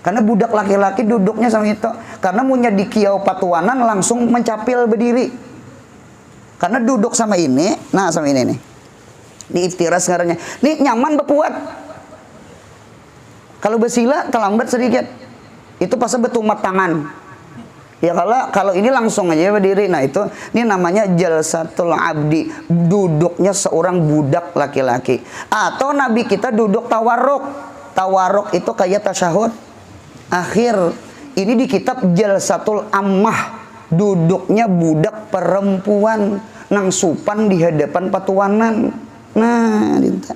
Karena budak laki-laki duduknya sama itu. Karena punya di kiau patuanan langsung mencapil berdiri. Karena duduk sama ini, nah sama ini nih. Di iftiras sekarangnya. Nih nyaman berpuat. Kalau bersila terlambat sedikit. Itu pasti betumat tangan. Ya kalau ini langsung aja berdiri. Nah itu ini namanya jalsatul abdi, duduknya seorang budak laki-laki. Atau Nabi kita duduk tawarruk. Tawarruk itu kayak tasyahud akhir. Ini di kitab Jalsatul Ammah, duduknya budak perempuan nang supan di hadapan patuanan. Nah, dinta.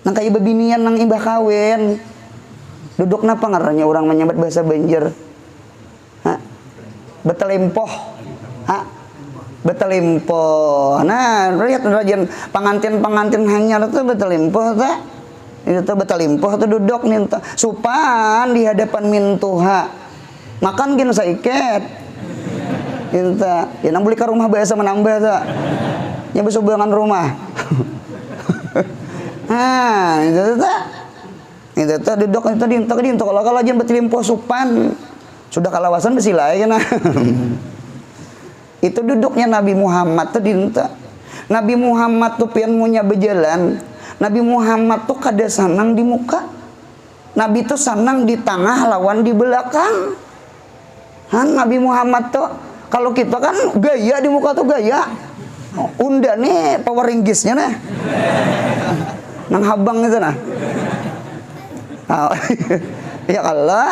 Nang kayak bebinian nang ibah kawin. Duduk napa ngarannya orang menyambat bahasa Banjar? Betelimpoh. Betelimpoh. Nah, lihat rajan pengantin-pengantin hanyar itu betelimpoh teh. Itu betelimpoh tuh duduk nih supan di hadapan mintuha. Makan gin saiket. Inta, ya nang beli ke rumah biasa menambah tak, nya besubangan rumah. Nah, itu duduk itu di kalau aja betilimpo supan sudah kalawasan besi lain nah. Itu duduknya Nabi Muhammad tuh dinta. Nabi Muhammad tuh pian munya berjalan. Nabi Muhammad tuh kada sanang di muka. Nabi tuh sanang di tengah lawan di belakang. Nabi Muhammad tuh kalau kita kan gaya di muka tuh gaya. Unda nih power ringgisnya nah. Nang habang itu nah. Ya Allah,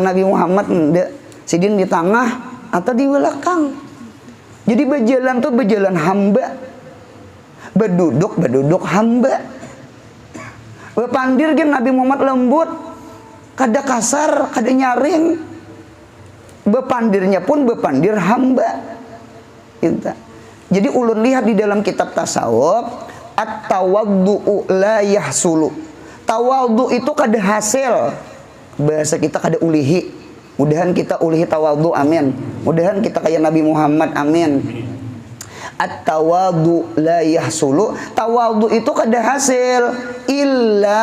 Nabi Muhammad sidin di tengah atau di belakang. Jadi berjalan tuh berjalan hamba. Berduduk hamba. Bepandir gen Nabi Muhammad lembut. Kada kasar, kada nyaring. Bepandirnya pun bepandir hamba. Jadi ulun lihat di dalam kitab tasawuf, at-tawaddu'u la yahsulu. Tawaddu itu kada hasil. Bahasa kita kada ulihi. Mudahan kita ulihi tawaddu, amin. Mudahan kita kayak Nabi Muhammad, amin. At-tawaddu la yahsulu. Tawaddu itu kada hasil illa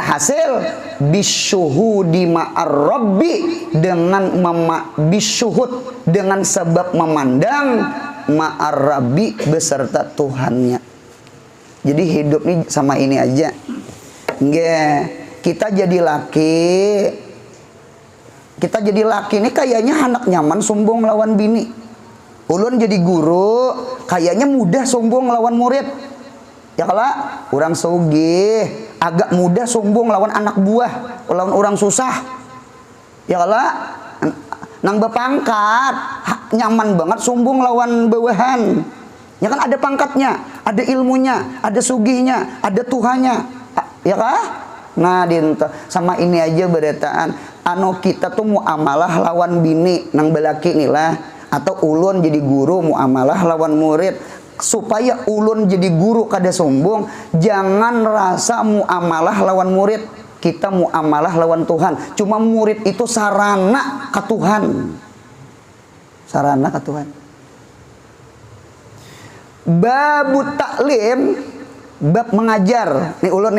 hasil bisyuhudi ma'ar rabbi, dengan bisyuhud, dengan sebab memandang ma'ar rabbi beserta Tuhannya. Jadi hidup nih sama ini aja. Nggak, kita jadi laki ini kayaknya anak nyaman sombong lawan bini. Ulun jadi guru kayaknya mudah sombong lawan murid. Ya kalau orang sugih agak mudah sombong lawan anak buah, lawan orang susah. Ya kalau nang bepangkat nyaman banget sombong lawan bawahan. Ya kan ada pangkatnya, ada ilmunya, ada sugihnya, ada Tuhannya. Ya kah? Nah, dinta sama ini aja beretaan. Kita tuh muamalah lawan bini nang belaki inilah, atau ulun jadi guru muamalah lawan murid. Supaya ulun jadi guru kada sombong, jangan rasa muamalah lawan murid. Kita muamalah lawan Tuhan. Cuma murid itu sarana ke Tuhan. Sarana ke Tuhan. Babu taklim, bab mengajar. Nih ulun,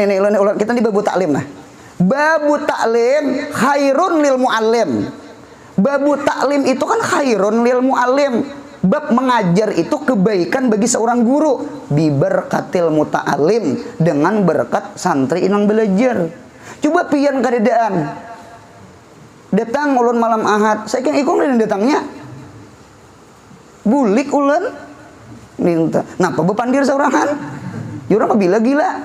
kita di babu taklim nah. Babu taklim khairun lil muallim. Babu taklim itu kan khairun lil muallim. Bab mengajar itu kebaikan bagi seorang guru. Biberkatil muta'alim, dengan berkat santri inang belajar. Coba pian kadedaan. Datang ulun malam Ahad. Saya kira ikut datangnya. Bulik ulun. Dinta. Napa bepandir seorangan? Jurang gila-gila.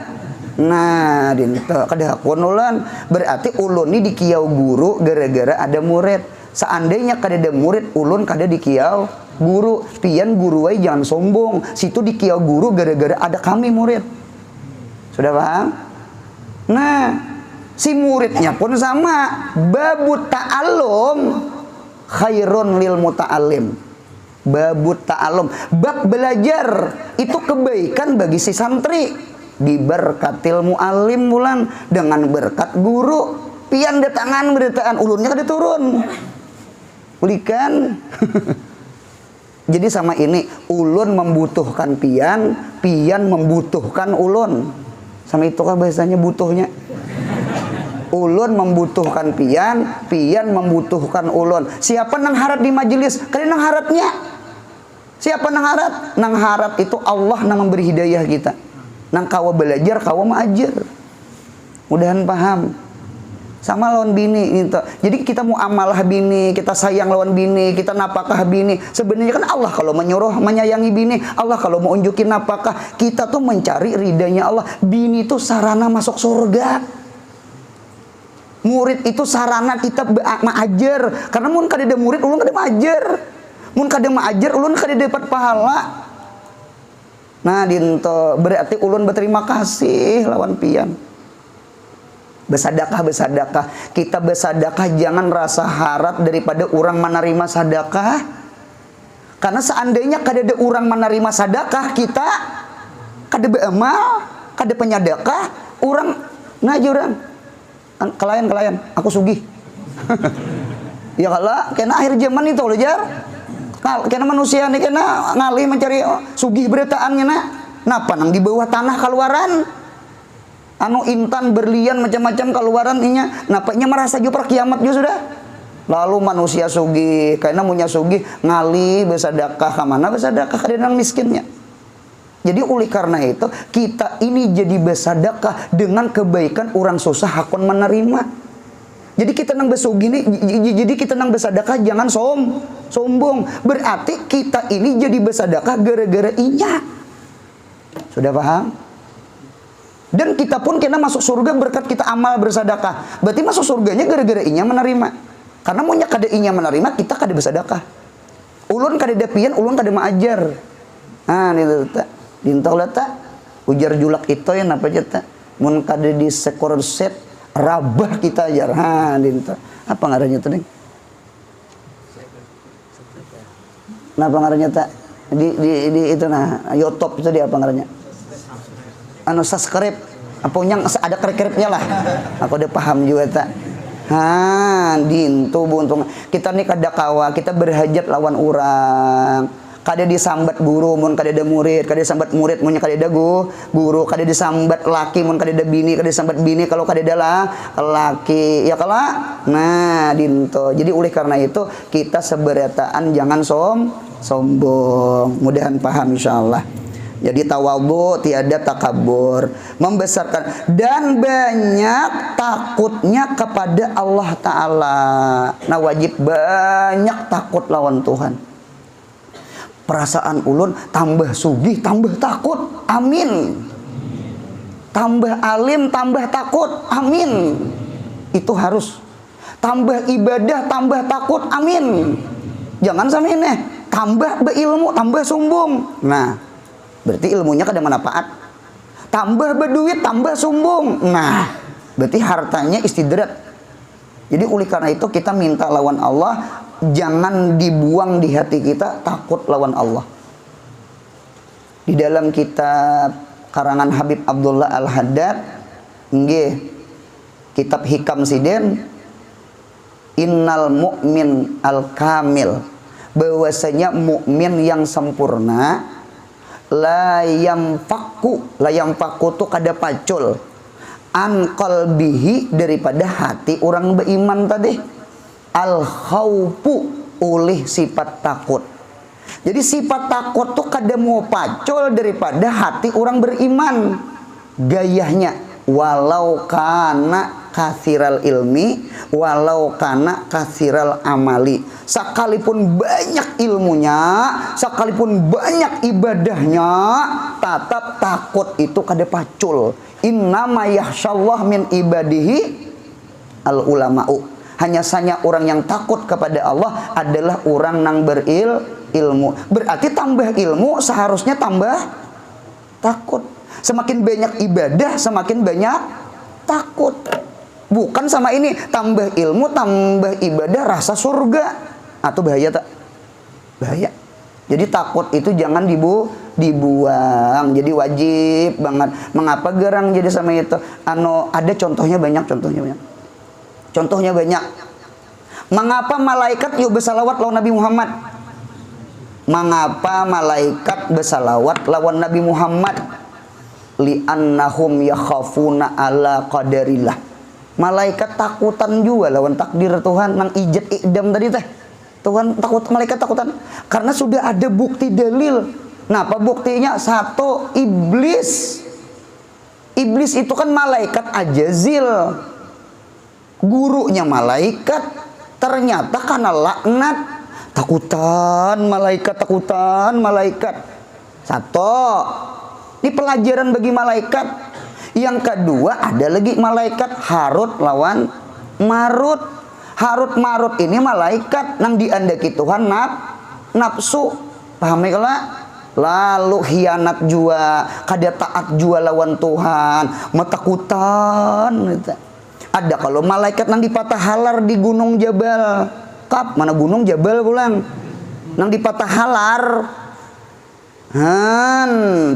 Nah, dinta kada hakun ulun. Berarti ulun ini dikiau guru gara-gara ada murid. Seandainya kada ada murid, ulun kada dikiau guru. Pian guru wae jangan sombong. Situ dikiau guru gara-gara ada kami murid. Sudah paham? Nah, si muridnya pun sama. Babu ta'allum khairun lil muta'allim. Babu ta'allum, bab belajar itu kebaikan bagi si santri. Biberkatil muallim bulan, dengan berkat guru. Pian datangan beritaan ulunnya kada turun. Ulikan. Jadi sama ini, ulun membutuhkan pian, pian membutuhkan ulun. Sama itu kah bahasanya butuhnya? Ulun membutuhkan pian, pian membutuhkan ulun. Siapa nang harap di majelis? Kalian nang harapnya. Siapa nang harap? Nang harap itu Allah nang memberi hidayah kita. Nang kawa belajar, kawa mengajar. Mudahan paham. Sama lawan bini gitu. Jadi kita mau amalah bini, kita sayang lawan bini, kita napakah bini. Sebenarnya kan Allah kalau menyuruh menyayangi bini, Allah kalau mau unjukin napakah, kita tuh mencari ridhanya Allah. Bini itu sarana masuk surga. Murid itu sarana kita mengajar. Karena mun kada ada murid, ulun kada mengajar. Mun kada mengajar, ulun kada dapat pahala. Nah, dinto berarti ulun berterima kasih lawan pian. Bersadakah. Kita bersadakah jangan rasa harap daripada orang menerima sadakah. Karena seandainya kada ada orang menerima sadakah, kita kada beramal, kada penyadakah, orang orang kelayan aku sugih. Ya kalau kena akhir zaman itu loh jar. Kena manusia nih kena ngalih mencari sugih beritaannya nak. Napa nang di bawah tanah keluaran anu intan berlian macam-macam keluaran inya, napanya merasa jupra kiamat juga sudah. Lalu manusia sugih karena munya sugih ngali bersedekah ke mana, bersedekah ke orang miskinnya. Jadi oleh karena itu kita ini jadi bersedekah dengan kebaikan orang susah hakon menerima. Jadi kita nang besugi nih, jadi kita nang bersedekah jangan sombong. Berarti kita ini jadi bersedekah gara-gara inya. Sudah paham? Dan kita pun kena masuk surga berkat kita amal bersedekah. Berarti masuk surganya gara-gara inya menerima. Karena munya kada inya menerima, kita kada bersedekah. Ulun kada dapian, ulun kada maajar. Nah, itu tak. Dintau tak. Ujar julak itu yang apa aja tak. Mun kada di sekor set rabah kita ajar. Ha, dintau. Apa ngarannya tuh, Ding? Napa ngarannya tak? Di itu nah, YouTube itu dia apa ngarannya? Anu subscribe. Apa yang ada kerip-keripnya lah. Aku udah paham juga tak. Ha, dintu buntung. Kita nih kada kawa, kita berhajat lawan orang. Kada disambat guru mun kada ada murid, kada disambat murid mun kada ada guru, kada disambat laki mun kada ada bini, kada disambat bini kalau kada ada laki. Ya kala. Nah, dinto. Jadi oleh karena itu kita seberataan jangan sombong. Mudahan paham insyaallah. Jadi tawadhu tiada takabur, membesarkan dan banyak takutnya kepada Allah Ta'ala. Nah wajib banyak takut lawan Tuhan. Perasaan ulun tambah sugih, tambah takut. Amin. Tambah alim, tambah takut. Amin. Itu harus. Tambah ibadah, tambah takut. Amin. Jangan sampai ini. Tambah berilmu, tambah sombong. Nah, berarti ilmunya kada manfaat. Tambah berduit, tambah sombong. Nah, berarti hartanya istidrat. Jadi oleh karena itu kita minta lawan Allah, jangan dibuang di hati kita takut lawan Allah. Di dalam kitab karangan Habib Abdullah Al-Haddad, nggih, kitab Hikam Siden, innal mu'min al-kamil, bahwasanya mukmin yang sempurna, la yamfaku tu kada pacul an qalbihi, daripada hati orang beriman tadi, al khaufu, oleh sifat takut. Jadi sifat takut tuh kada mau pacul daripada hati orang beriman. Gayahnya walau kana kathiral ilmi, walau kana kathiral amali. Sekalipun banyak ilmunya, sekalipun banyak ibadahnya, tetap takut itu kada pacul. Innama yakhsyallah min ibadihi al ulama'u. Hanya saja orang yang takut kepada Allah adalah orang yang berilmu. Berarti tambah ilmu seharusnya tambah takut. Semakin banyak ibadah, semakin banyak takut. Bukan sama ini, tambah ilmu, tambah ibadah, rasa surga. Atau bahaya tak? Bahaya. Jadi takut itu jangan dibuang. Jadi wajib banget. Mengapa gerang jadi sama itu? Ada contohnya banyak. Contohnya banyak. Mengapa malaikat yuk bersalawat lawan Nabi Muhammad? Mengapa malaikat bersalawat lawan Nabi Muhammad? Li'annahum yakhafuna ala qadarillah. Malaikat takutan juga lawan takdir Tuhan nang ijat idam tadi teh. Tuhan takut, malaikat takutan karena sudah ada bukti dalil. Nah, apa buktinya? Satu, iblis. Iblis itu kan malaikat ajazil. Gurunya malaikat, ternyata karena laknat takutan malaikat. Satu, ini pelajaran bagi malaikat. Yang kedua, ada lagi malaikat Harut lawan Marut. Harut Marut ini malaikat nang diandaki Tuhan nafsu. Paham ya kala? Lalu hianat jua, kada taat jua lawan Tuhan, matakutan gitu. Ada kalau malaikat nang dipatah halar di gunung Jabal. Kap, mana gunung Jabal pulang? Nang dipatah halar.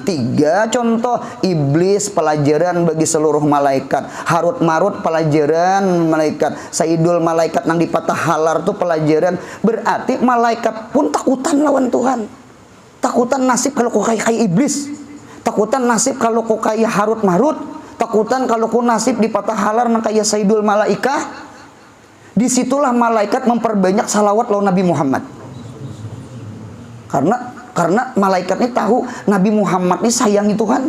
Tiga contoh. Iblis pelajaran bagi seluruh malaikat. Harut Marut pelajaran malaikat. Sayyidul malaikat nang dipatah halar tuh pelajaran. Berarti malaikat pun takutan lawan Tuhan. Takutan nasib kalau kau kayak iblis. takutan nasib kalau ku kaya Harut Marut, takutan kalau ku nasib dipatah halar nang kaya Sayyidul Malaikah. Disitulah malaikat memperbanyak salawat lawan Nabi Muhammad. Karena malaikat ini tahu Nabi Muhammad ini sayangi Tuhan.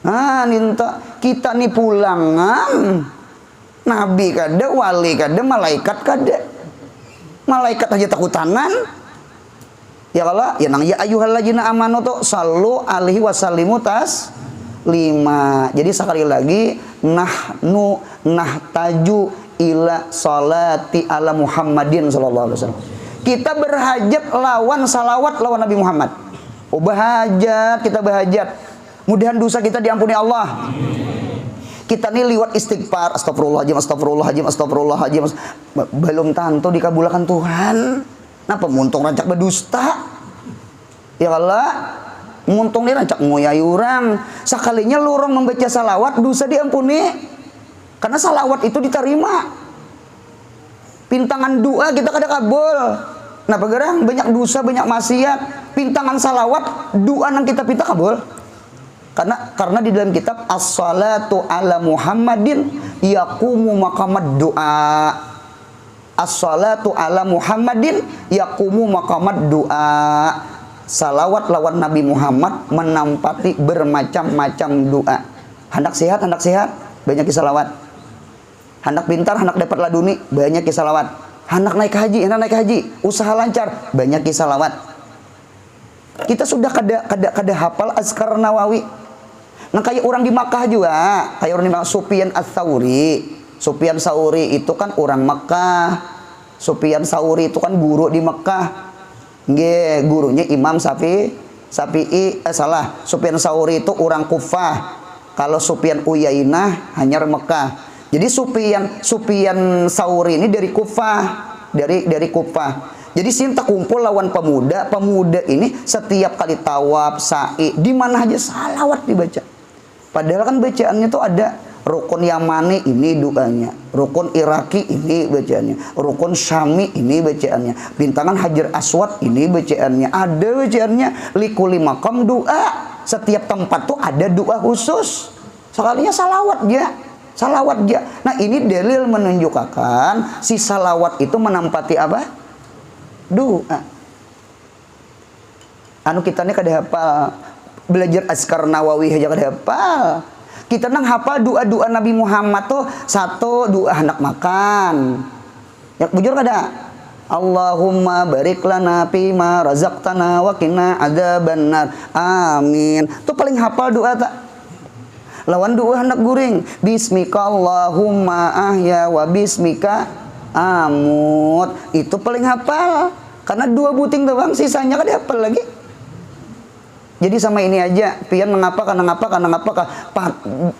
Nah, ninta kita nih pulangan Nabi kada, wali kada, malaikat kada. Malaikat aja takutanan. Ya kalau ya nang ya ayyuhalladzina amanu tu sallu alaihi wasallimu taslima. Jadi sekali lagi nahtaju ila salati ala Muhammadin sallallahu alaihi wasallam. Kita berhajat lawan salawat lawan Nabi Muhammad. Oh berhajat, kita berhajat. Mudahan dosa kita diampuni Allah. Kita nih liwat istighfar, astagfirullahaladzim, astagfirullahaladzim, astagfirullahaladzim. Belum tentu dikabulkan Tuhan. Napa muntung rancak berdusta? Ya Allah, muntung nih rancak ngoyai orang. Sekalinya lu orang membaca salawat, dosa diampuni. Karena salawat itu diterima. Pintangan doa kita kada kabul. Napa gerang? Banyak dosa, banyak maksiat. Pintangan salawat, doa yang kita pinta kabul. Karena di dalam kitab as-salatu ala Muhammadin yaqumu maqamad doa. As-salatu ala Muhammadin yaqumu maqamad doa. Salawat lawan Nabi Muhammad menampati bermacam-macam doa. Hendak sehat, banyak salawat. Hendak pintar, hendak dapat laduni, banyak salawat. Hendak naik haji, usaha lancar, banyak salawat. Kita sudah kada hafal azkar Nawawi. Nah kayak orang di Makkah juga, kayak orang di Makkah, Sufyan Ats-Tsauri. Sufyan Tsauri itu kan orang Makkah. Sufyan Tsauri itu kan guru di Makkah. Nggih, gurunya Imam Syafi'i. Sufyan Tsauri itu orang Kufah. Kalau Sufyan Uyainah hanya Makkah. Jadi Sufyan Tsauri ini dari Kufah, dari Kufah. Jadi sinta kumpul lawan pemuda ini setiap kali tawaf, sa'i, di mana aja salawat dibaca. Padahal kan bacaannya tuh ada rukun Yamani ini doanya, rukun Iraki ini bacaannya, rukun Syami ini bacaannya, bintangan Hajar Aswad ini bacaannya, ada bacaannya, likuli makam doa. Setiap tempat tuh ada doa khusus. Sekalinya salawat ya. Nah ini dalil menunjukkan si salawat itu menampati apa? Doa. Anu kita nih kada hafal. Belajar azkar Nawawi aja kada hafal. Kita nang hafal doa-doa Nabi Muhammad tuh satu doa hendak makan. Ya bujur kada? Allahumma barik lana fima razaqtana wa qina adzabannar. Amin. Tuh paling hafal doa tak? Lawan doa hendak guring. Bismika Allahumma ahya wa bismika amut. Itu paling hafal. Karena dua buting doang, sisanya kada hafal lagi. Jadi sama ini aja, pian mengapa kah,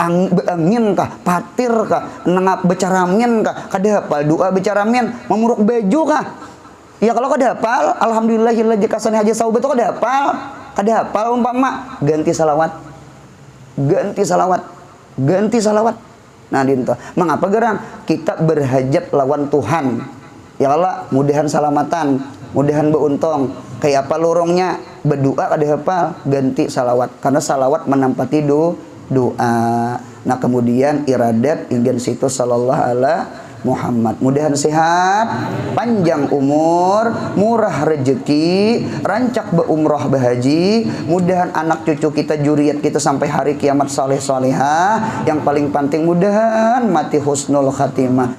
angin kah, patir kah, becaramin kah, kada hafal doa becaramin, memuruk baju kah. Ya kalau kada hafal, alhamdulillahilladzi kasani haja saubat kada hafal umpama ganti salawat. Nah dinto, mengapa gerang kita berhajat lawan Tuhan. Ya Allah, mudahan salamatan, mudahan beuntung. Kayak apa lorongnya berdoa kada hafal, ganti salawat. Karena salawat menampati doa. Nah kemudian iradat ingin situ sallallahu ala Muhammad. Mudahan sehat, panjang umur, murah rezeki, rancak beumrah bahaji. Mudahan anak cucu kita, juriat kita sampai hari kiamat saleh salehah. Yang paling penting mudahan mati husnul khatimah.